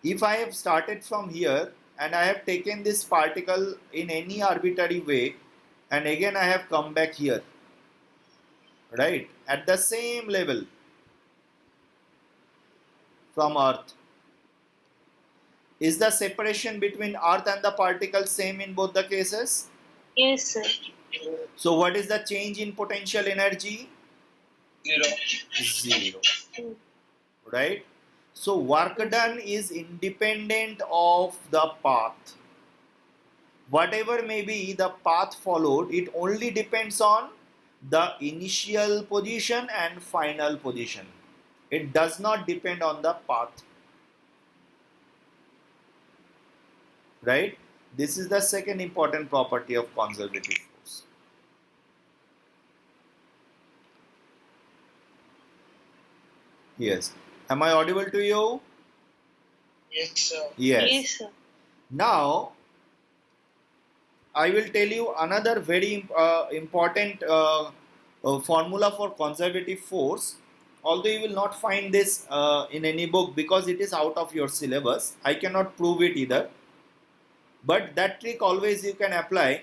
If I have started from here and I have taken this particle in any arbitrary way and again I have come back here, right, at the same level from Earth, Is the separation between earth and the particle same in both the cases? Yes, sir. So what is the change in potential energy? 0. 0. Mm. Right? So work done is independent of the path. Whatever may be the path followed, it only depends on the initial position and final position. It does not depend on the path. Right? This is the second important property of conservative force. Yes. Am I audible to you? Yes, sir. Yes. Yes, sir. Now, I will tell you another very important formula for conservative force. Although you will not find this in any book because it is out of your syllabus. I cannot prove it either. But that trick always you can apply.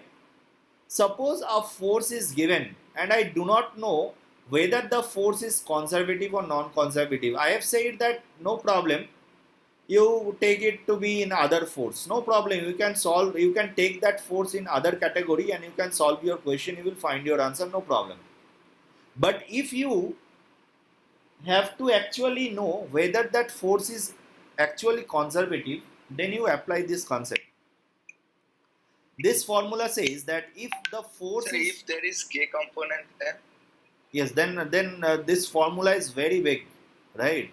Suppose a force is given and I do not know whether the force is conservative or non-conservative. I have said that no problem. You take it to be in other force, no problem. You can solve, you can take that force in other category and you can solve your question. You will find your answer, no problem. But if you have to actually know whether that force is actually conservative, then you apply this concept. This formula says that if the force Sir, is, if there is K component, then yes, then this formula is very big, right?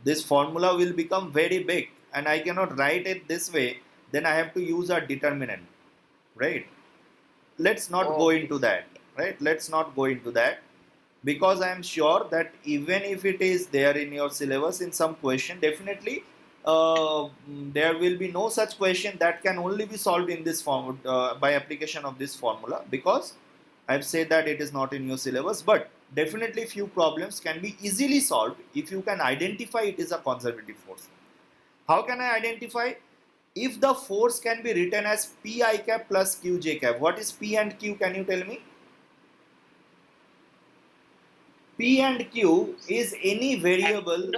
This formula will become very big and I cannot write it this way. Then I have to use a determinant, right? Let's not go into that, right? Let's not go into that, because I am sure that even if it is there in your syllabus in some question, definitely there will be no such question that can only be solved in this form by application of this formula, because I've said that it is not in your syllabus. But definitely few problems can be easily solved if you can identify it is a conservative force. How can I identify? If the force can be written as P I cap plus Q j cap. What is P and Q? Can you tell me? P and Q is any variable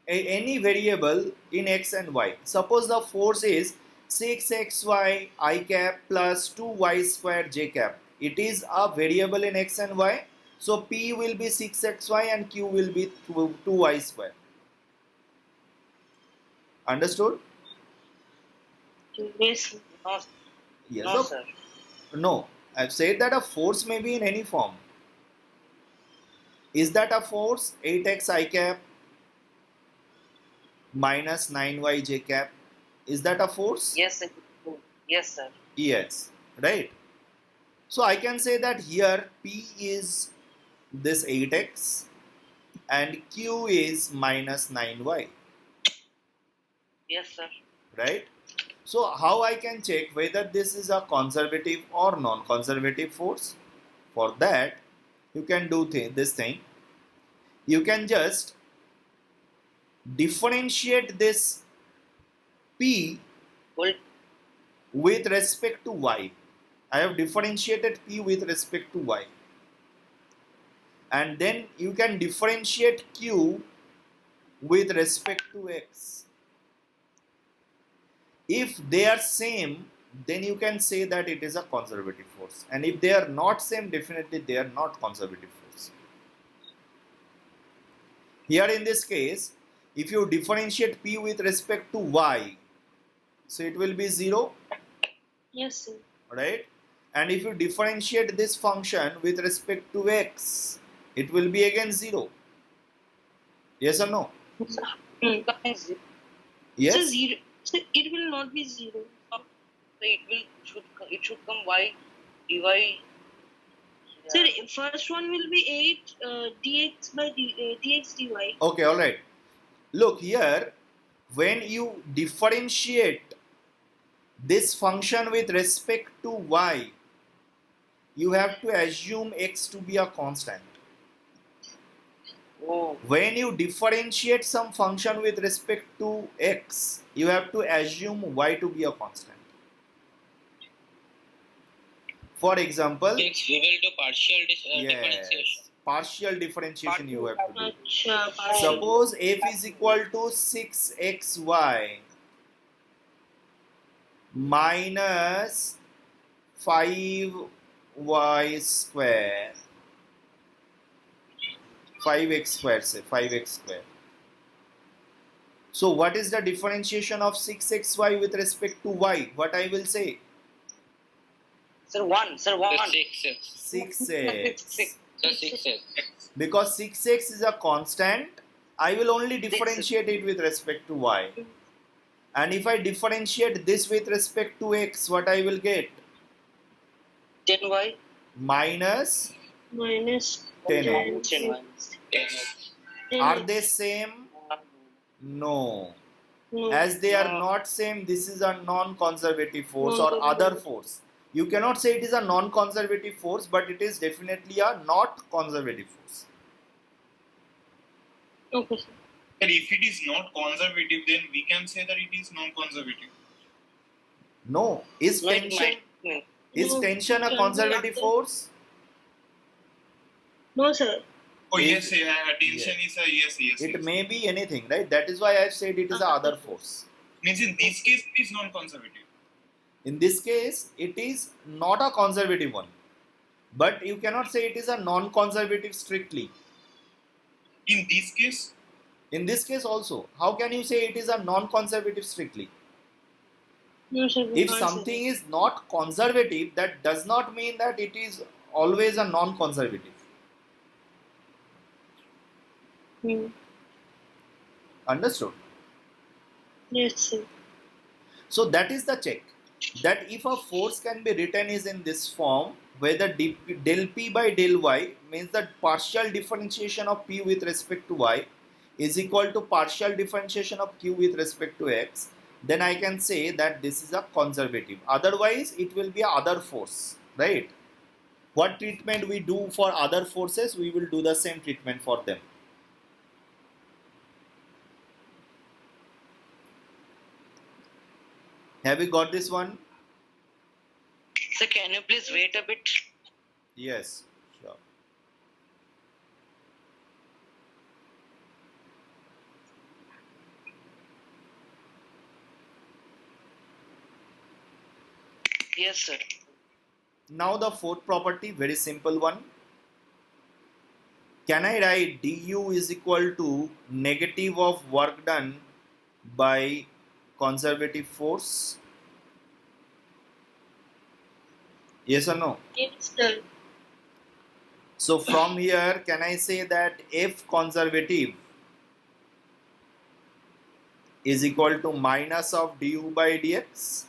in x and y. Suppose the force is 6xy I cap plus 2y square j cap. It is a variable in x and y. So P will be 6xy and Q will be 2y square. Understood? Yes. No, Yes. no, sir. No. I've said that a force may be in any form. Is that a force? 8x I cap minus 9y j cap. Is that a force? Yes, sir. Yes, sir. Yes. Right. So I can say that here P is this 8x and Q is minus 9y. Yes, sir. Right. So how I can check whether this is a conservative or non-conservative force? For that, you can do this thing. You can just differentiate this P Well, with respect to y. I have differentiated P with respect to y. And then you can differentiate Q with respect to x. If they are same, then you can say that it is a conservative force. And if they are not same, definitely they are not conservative force. Here in this case, if you differentiate P with respect to y, so it will be 0, Yes, sir. right? And if you differentiate this function with respect to x, it will be again 0. Yes or no? becoming zero. Yes? So zero. So it will not be 0. So it should come y dy. Sir, first one will be 8 dx by dx dy. Okay, alright. Look here, when you differentiate this function with respect to y, you have to assume x to be a constant. Oh, When you differentiate some function with respect to x, you have to assume y to be a constant. For example, It's equal to partial yes, differentiation. partial differentiation you have to do. अच्छा partial. Suppose f is equal to 6xy minus 5y square, 5x square, say 5x square. So what is the differentiation of 6xy with respect to y? What I will say? Sir, 1. Sir, 1. 6x. Sir, 6x. Because 6x is a constant, I will only differentiate it with respect to y. And if I differentiate this with respect to x, what I will get? 10y. Minus Minus 10x. 10y. Are they same? No. No. As they are No. not same, this is a non-conservative force or other force. You cannot say it is a non-conservative force, but it is definitely a not conservative force. Okay, sir. But if it is not conservative, then we can say that it is non-conservative. No. Is No, it tension might. is No, tension a it conservative can be force? No, sir. Oh Is- yes, attention is a yes. It Yes. may be anything, right? That is why I have said it is a other force. Means in this case it is non-conservative. In this case, it is not a conservative one. But you cannot say it is a non-conservative strictly. In this case, In this case also, how can you say it is a non-conservative strictly? No, sir. we If can't say something is not conservative, that does not mean that it is always a non-conservative. that. Understood? Yes, sir. So that is the check. That if a force can be written is in this form, where the del p by del y means that partial differentiation of p with respect to y is equal to partial differentiation of q with respect to x, then I can say that this is a conservative. Otherwise, it will be a other force, right? What treatment we do for other forces, we will do the same treatment for them. Have you got this one? Sir, can you please wait a bit? Yes, sure. Yes, sir. Now the fourth property, very simple one. Can I write du is equal to negative of work done by conservative force? Yes or no? Yes, sir. So from here, can I say that F conservative is equal to minus of du by dx?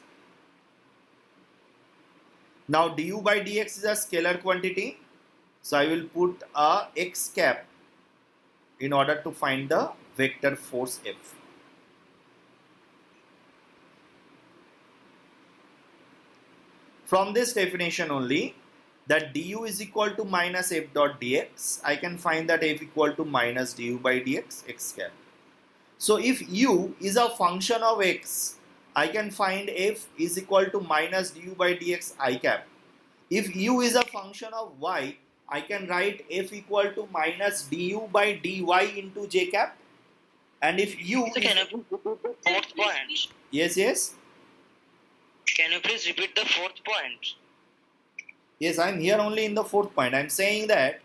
Now du by dx is a scalar quantity, so I will put a x cap in order to find the vector force F. From this definition only, that du is equal to minus f dot dx, I can find that f equal to minus du by dx x cap. So if u is a function of x, I can find f is equal to minus du by dx I cap. If u is a function of y, I can write f equal to minus du by dy into j cap. And if u Sir, can is, you please repeat the fourth point? yes, Can you please repeat the fourth point? yes, I am here only in the fourth point. I am saying that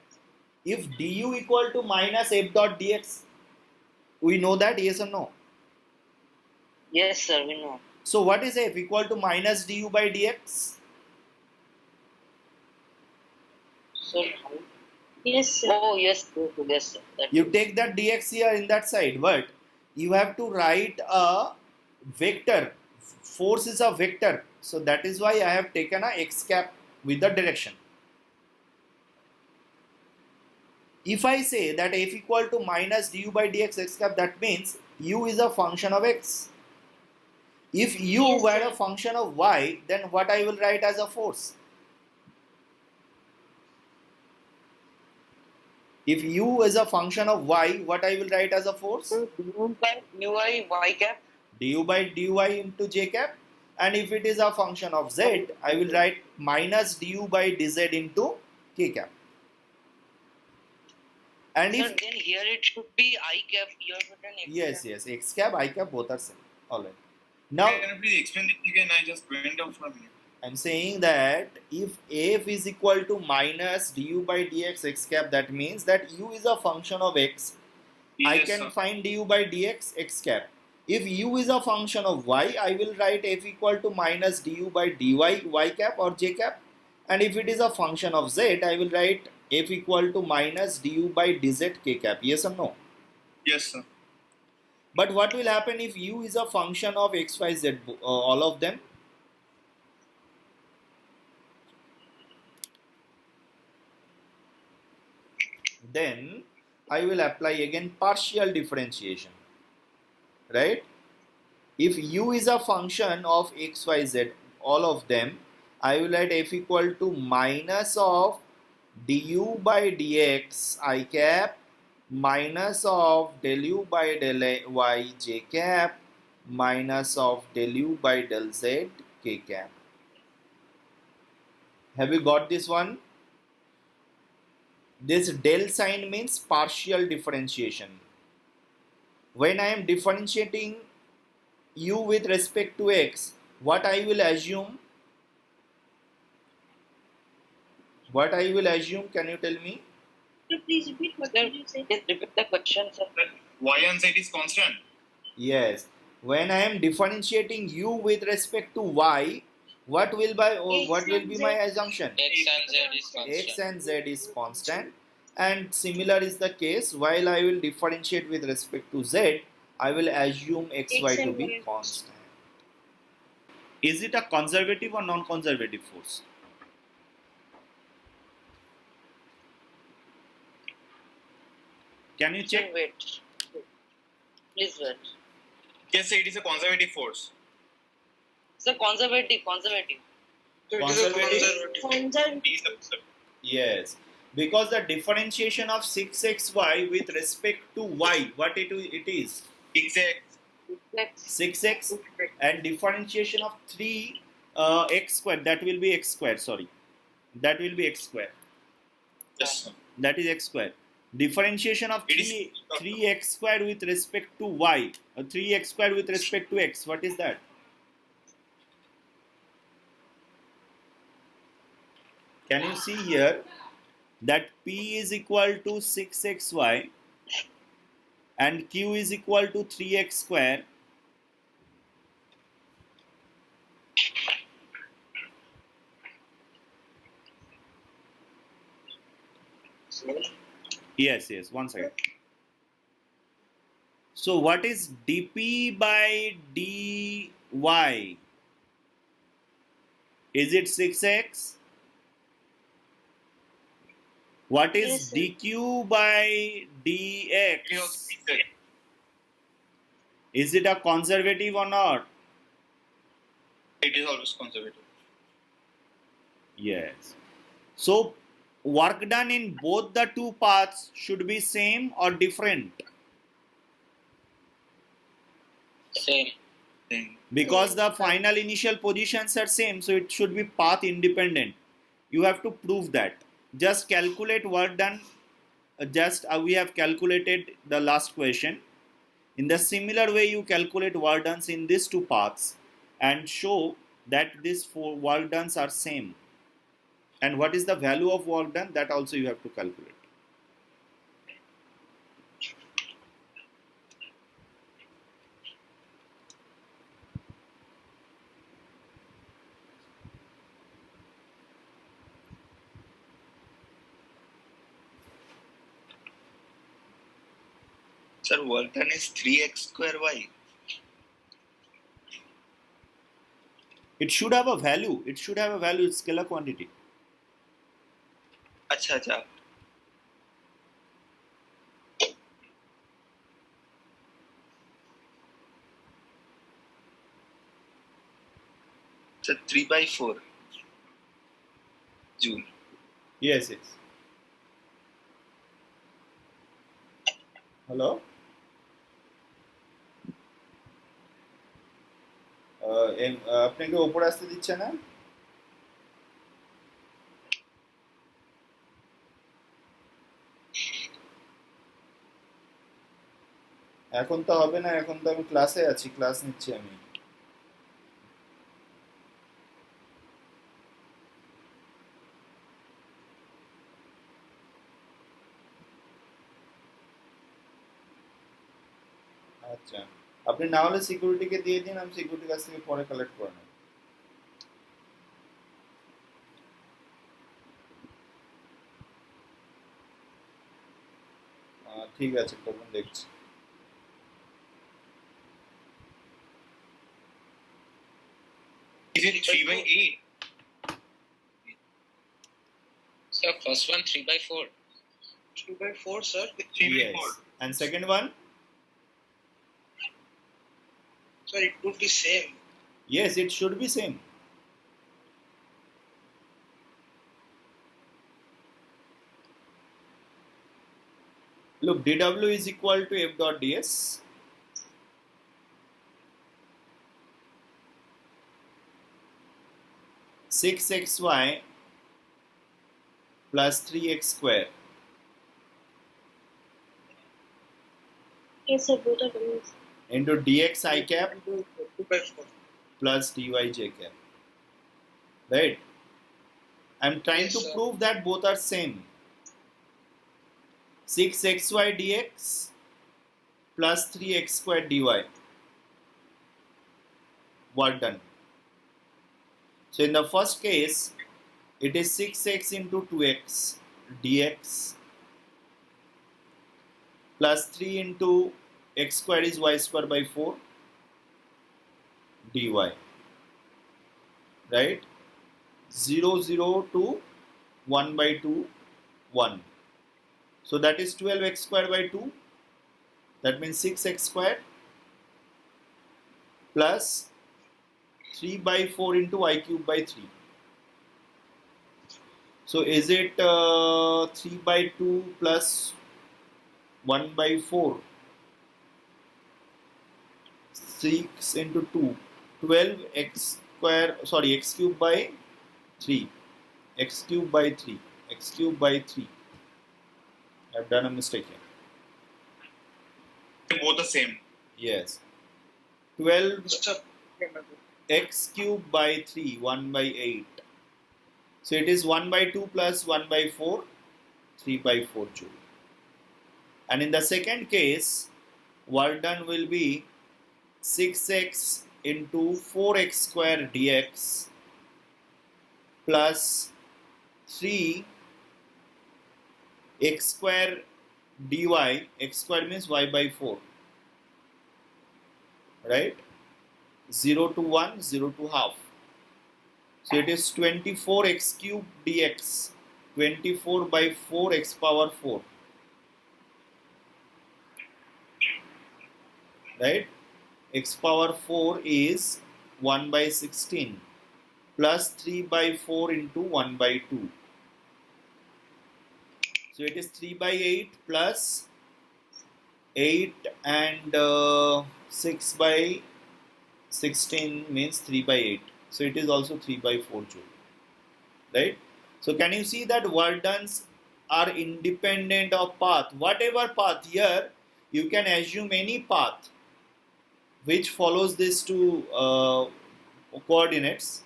if du equal to minus f dot dx, we know that, yes or no? Yes, sir, we know. So what is f equal to minus du by dx? Sir, how? Yes, sir. Oh, yes, yes, sir. That You take that dx here in that side, but you have to write a vector. Force is a vector, so that is why I have taken a x cap with the direction. If I say that f equal to minus du by dx x cap, that means u is a function of x. If u Yes, were sir. a function of y, then what I will write as a force? If u is a function of y, what I will write as a force? du by ui y cap. Du by dy into j cap. And if it is a function of z, I will write minus du by dz into k cap. And Sir, if then here it should be I cap. You have written X yes, cap. yes, x cap, I cap both are same. All right. Now Can you please explain it again? I just went out from here. I'm saying that if f is equal to minus du by dx x cap, that means that u is a function of x. I Yes, can sir. find du by dx x cap. If u is a function of y, I will write f equal to minus du by dy y cap or j cap. And if it is a function of z, I will write f equal to minus du by dz k cap. Yes or no? Yes, sir. But what will happen if u is a function of x, y, z, all of them? Then I will apply again partial differentiation, right? If u is a function of x, y, z, all of them, I will write f equal to minus of du by dx I cap minus of del u by del y j cap minus of del u by del z k cap. Have you got this one? This del sign means partial differentiation. When I am differentiating u with respect to x, what I will assume? What I will assume, can you tell me? Sir, please repeat what Sir, did you say? please repeat the question, sir. That y and z is constant. Yes. When I am differentiating u with respect to y, what will be my assumption? X and Z is X and z is constant. And similar is the case while I will differentiate with respect to z, I will assume xy X to and be Y. constant. Is it a conservative or non-conservative force? Can you Sir, check? wait. Please wait. Yes, sir, it is a conservative force. Sir, conservative. Conservative? Conservative. It is a- Yes. Because the differentiation of 6xy with respect to y, what it is? exact. 6x, and differentiation of 3 x squared, that will be x squared, sorry. That will be x squared. Yes, sir. That is x squared. Differentiation of It is- 3x squared with respect to y, 3x squared with respect to x, what is that? Can you see here that p is equal to 6xy and q is equal to 3x square? Yes, one second. So what is dp by dy? Is it 6x? What is Yes, sir. dq by It is dx? also exact. Is it a conservative or not? It is always conservative. Yes. So work done in both the two paths should be same or different, Same. Thing. because the final initial positions are same, so it should be path independent. You have to prove that. Just calculate work done. We have calculated the last question. In the similar way, you calculate work done in these two paths and show that these four work done are same. And what is the value of work done, that also you have to calculate. Sir, work done is 3x square y. It should have a value. It's scalar quantity. अच्छा अच्छा. So 3/4 Joule. Yes. Hello? আপনাকে ওপরে আসতে দিচ্ছে না? এখন তো হবে না, এখন তো আমি ক্লাসে আছি, ক্লাস নিচ্ছি আমি। আচ্ছা, আপনি না হলে সিকিউরিটিকে দিয়ে দিন, আমি সিকিউরিটির কাছ থেকে পরে কালেক্ট করে নেব। ঠিক আছে, তখন দেখছি। Is it 3/8? Sir, first one 3/4. 3/4, sir. 3/4. Yes. And second one? Sir, it would be same. Yes, it should be same. Look, dw is equal to f dot ds. Six xy plus 3x square Yes, sir, both are coming. into dx I cap 2/4. plus dy j cap. Right? I'm trying Yes, to sir. prove that both are same. 6xy dx plus 3x square dy. Work done. So in the first case, it is 6x into 2x dx plus 3 into x square is y square by 4 dy. Right? 0, 0 to 1 by 2, 1. So that is 12x square by 2. That means 6x square plus 3 by 4 into I cube by 3. So is it 3 by 2 plus 1 by 4? 6 into 2. 12 x square, sorry, x cube by 3. X cube by 3. X cube by 3. I've done a mistake here. They're both the same. Yes. 12 Sir, x cube by 3, 1 by 8. So it is 1 by 2 plus 1 by 4, 3 by 4 joule. And in the second case, work done will be 6x into 4x square dx plus 3 x square dy. X square means y by 4. Right? 0 to 1, 0 to half. So it is 24x cube dx, 24 by 4 x power 4. Right? X power 4 is 1 by 16 plus 3 by 4 into 1 by 2. So it is 3 by 8 plus 8 and 6 by 16 means 3 by 8. So it is also 3 by 4 joule. Right? So can you see that work dones are independent of path? Whatever path here, you can assume any path which follows these two coordinates.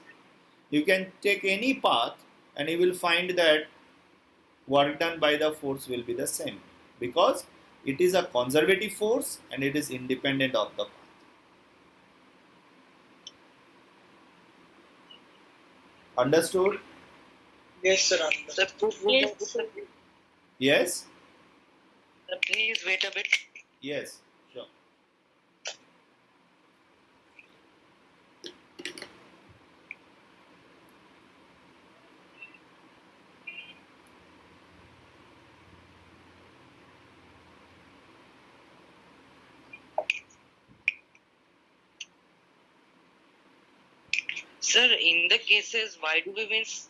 You can take any path and you will find that work done by the force will be the same because it is a conservative force and it is independent of the path. Understood? yes, sir. Sir, Yes, sir. Yes? please wait a bit. Yes, sure. Sir, in the cases, why do we means?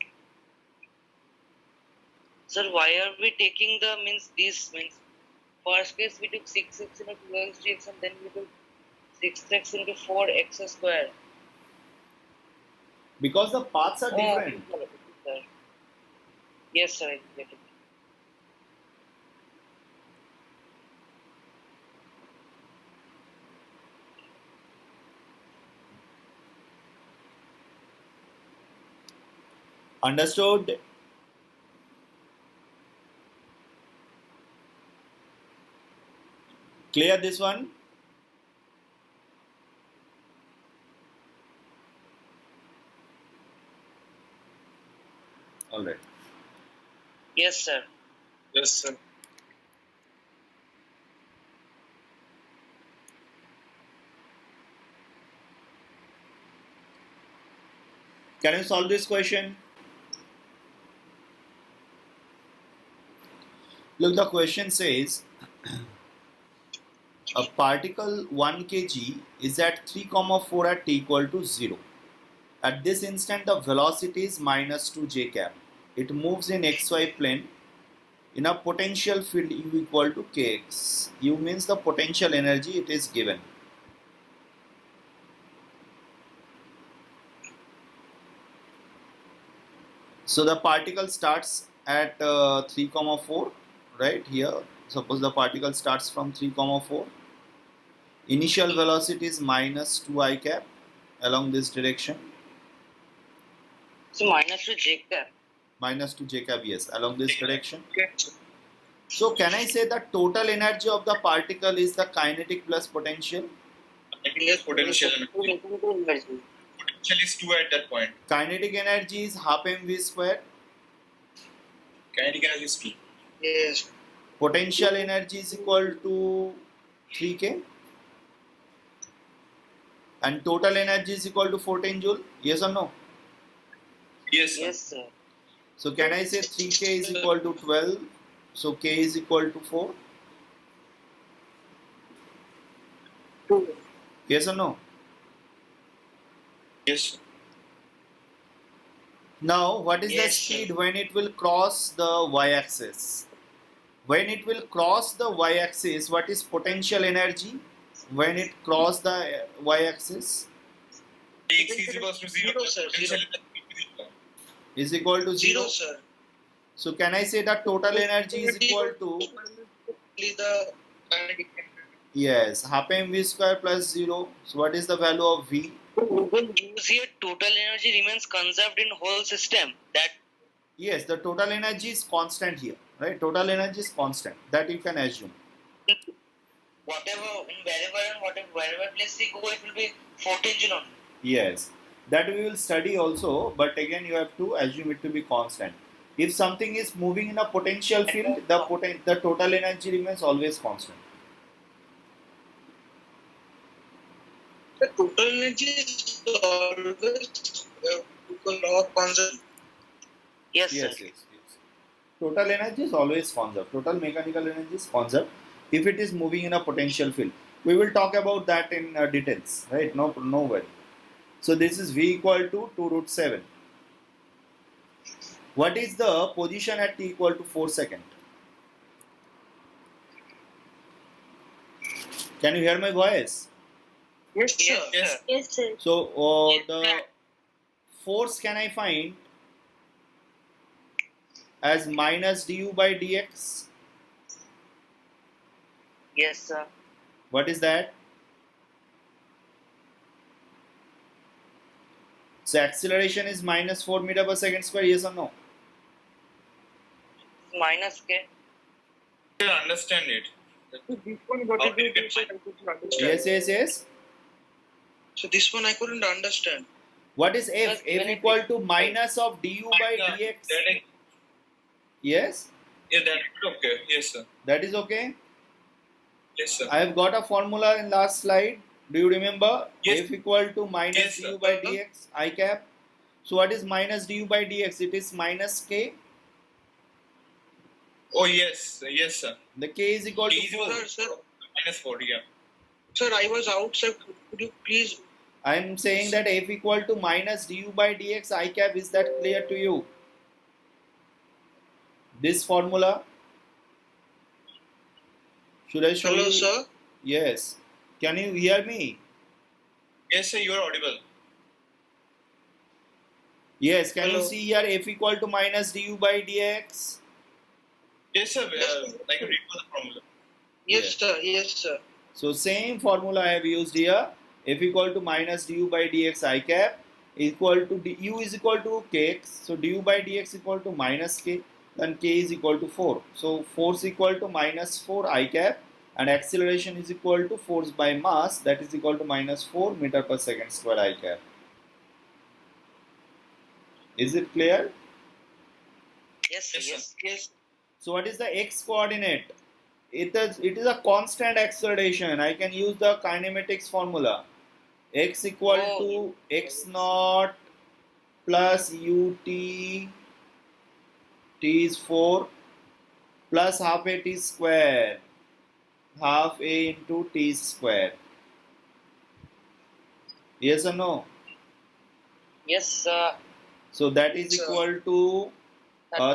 Sir, why are we taking the means this means? First case we took 6x into 12x and then we took 6x into 4x square. Because the paths are different. Sir. Yes, sir. I get it. Understood? Clear this one? All right. Yes, sir. Yes, sir. Can you solve this question? Look, the question says a particle 1 kg is at 3,4 at t equal to 0. At this instant, the velocity is minus 2 j cap. It moves in xy plane in a potential field U equal to kx. U means the potential energy it is given. So the particle starts at 3,4, right here. Suppose the particle starts from 3,4. Initial velocity is minus 2 I cap along this direction. So minus to j cap. Minus 2 j cap, yes, along this direction. So can I say the total energy of the particle is the kinetic plus potential? I think yes, potential. Energy. Potential is 2 at that point. Kinetic energy is half mv square. Kinetic energy is 2. Yes. Potential energy is equal to 3k. And total energy is equal to 14 joule. Yes or no? Yes, sir. Yes, sir. So can I say 3k is equal to 12? So k is equal to 4? Yes or no? Yes, sir. Now, what is the Yes, speed when it will cross the y-axis? When it will cross the y-axis, what is potential energy when it cross the y-axis? X is equals to 0. Zero, sir. Potential Zero. energy is 0. Is equal to 0? sir. So can I say that total energy is equal to, The kinetic yes, half mv square plus 0. So what is the value of v? here total energy remains conserved in whole system. That Yes, the total energy is constant here, right? Total energy is constant. That you can assume. whatever in wherever and wherever place we go, it will be 14 joule only. Yes, that we will study also, but again you have to assume it to be constant. If something is moving in a potential field, the total energy remains always constant. The total energy is always not constant. Yes, Yes, sir. yes, yes. Total energy is always conserved. Total mechanical energy is conserved if it is moving in a potential field. We will talk about that in details, right? No worry. So this is V equal to 2 root 7. What is the position at t equal to 4 second? Can you hear my voice? Yes, sir. Yes, Yes. sir. Yes, sir. So the force can I find as minus du by dx. Yes, sir. What is that? So acceleration is minus 4 meter per second square, yes or no? Minus k. I don't understand it. So this one, what How is did it? you get I couldn't understand. Yes. So this one I couldn't understand. What is f? Yes, F equal to minus of du by dx. Yes, Yeah, that is okay. Yes, sir. that is okay. Yes, sir. I have got a formula in last slide. Do you remember? Yes. F equal to minus Yes, du sir. by dx I cap. So what is minus du by dx? It is minus k. Oh, yes. Yes, sir. The k is equal K to is 4. equal Sir, minus 4, yeah. sir, I was outside. Could you please? I am saying that f equal to minus du by dx I cap. Is that clear to you? This formula. Should I show Hello, you? sir. Yes. Can you hear me? Yes, sir, you are audible. Yes. Can you Hello. see here f equal to minus du by dx? Yes, sir. Yes. Like read for the formula. Yes, Yes. sir. Yes, sir. So same formula I have used here. F equal to minus du by dx I cap. equal to du is equal to kx, so du by dx equal to minus k, then k is equal to 4. So force equal to minus 4 I cap, and acceleration is equal to force by mass, that is equal to minus 4 meter per second square I cap. Is it clear? Yes, sir. Yes, sir. Yes. Yes. So what is the x coordinate? It is a constant acceleration. I can use the kinematics formula. X equal Oh, to yes. x naught plus ut, t is 4, plus half a t square, half a into t square. Yes or no? Yes, sir. So that is Yes, sir. equal to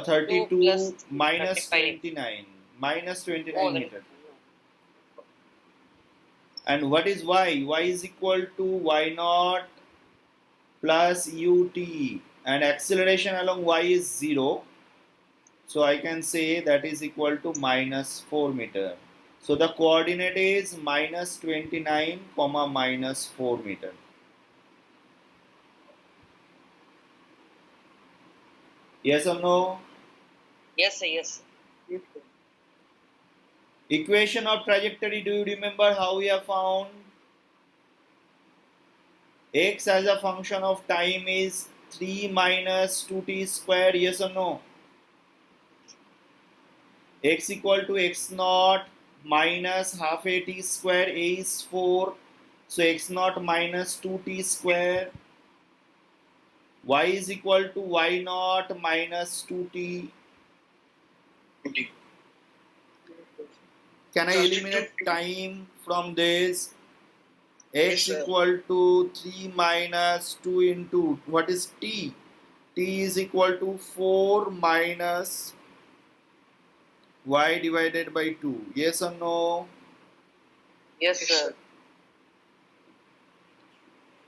32 plus minus 35. 29. Minus 29 Oh, then- meter. And what is y? Y is equal to y naught plus ut, and acceleration along y is 0. So I can say that is equal to minus 4 meter. So the coordinate is minus 29 comma minus 4 meter. Yes or no? Yes, sir. Yes. Yes, sir. Equation of trajectory, do you remember how we have found? X as a function of time is 3 minus 2t square, yes or no? X equal to x naught minus half a t square, a is 4. So x naught minus 2t square. Y is equal to y naught minus 2t. Okay. Can I Substitute eliminate two. time from this? Yes, X sir. equal to 3 minus 2 into, what is t? T is equal to 4 minus y divided by 2. Yes or no? Yes, Yes, sir. sir.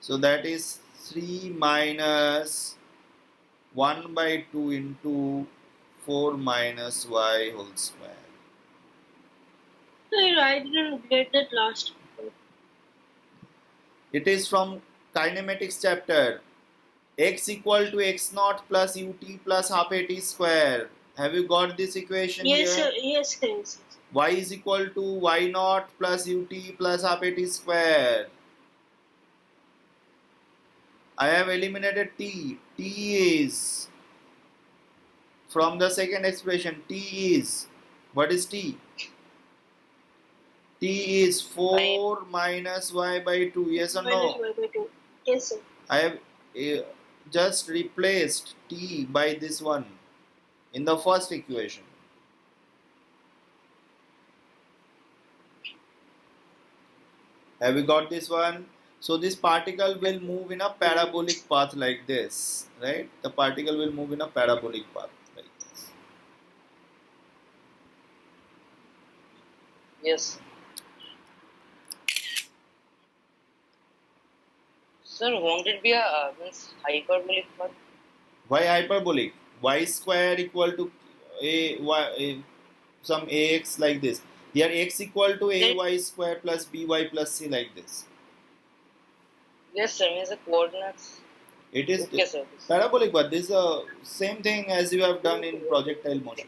So that is 3 minus 1 by 2 into 4 minus y whole square. Sir, I didn't get that last. It is from kinematics chapter. X equal to x naught plus ut plus half a t square. Have you got this equation Yes, here? sir. Yes, sir. Yes, sir. Y is equal to y naught plus ut plus half a t square. I have eliminated t. T is, from the second expression, t is, what is t? T is 4 minus y by 2. Yes or Minus no? y by 2. Yes, sir. I have just replaced t by this one in the first equation. Have we got this one? So this particle will move in a parabolic path like this, right? The particle will move in a parabolic path like this. Yes. Sir, won't it be a means hyperbolic path? Why hyperbolic? Y square equal to some ax like this. Here x equal to ay square plus by plus c like this. Yes, sir. Means the coordinates. It is Okay, sir. parabolic, but this is the same thing as you have done in projectile motion.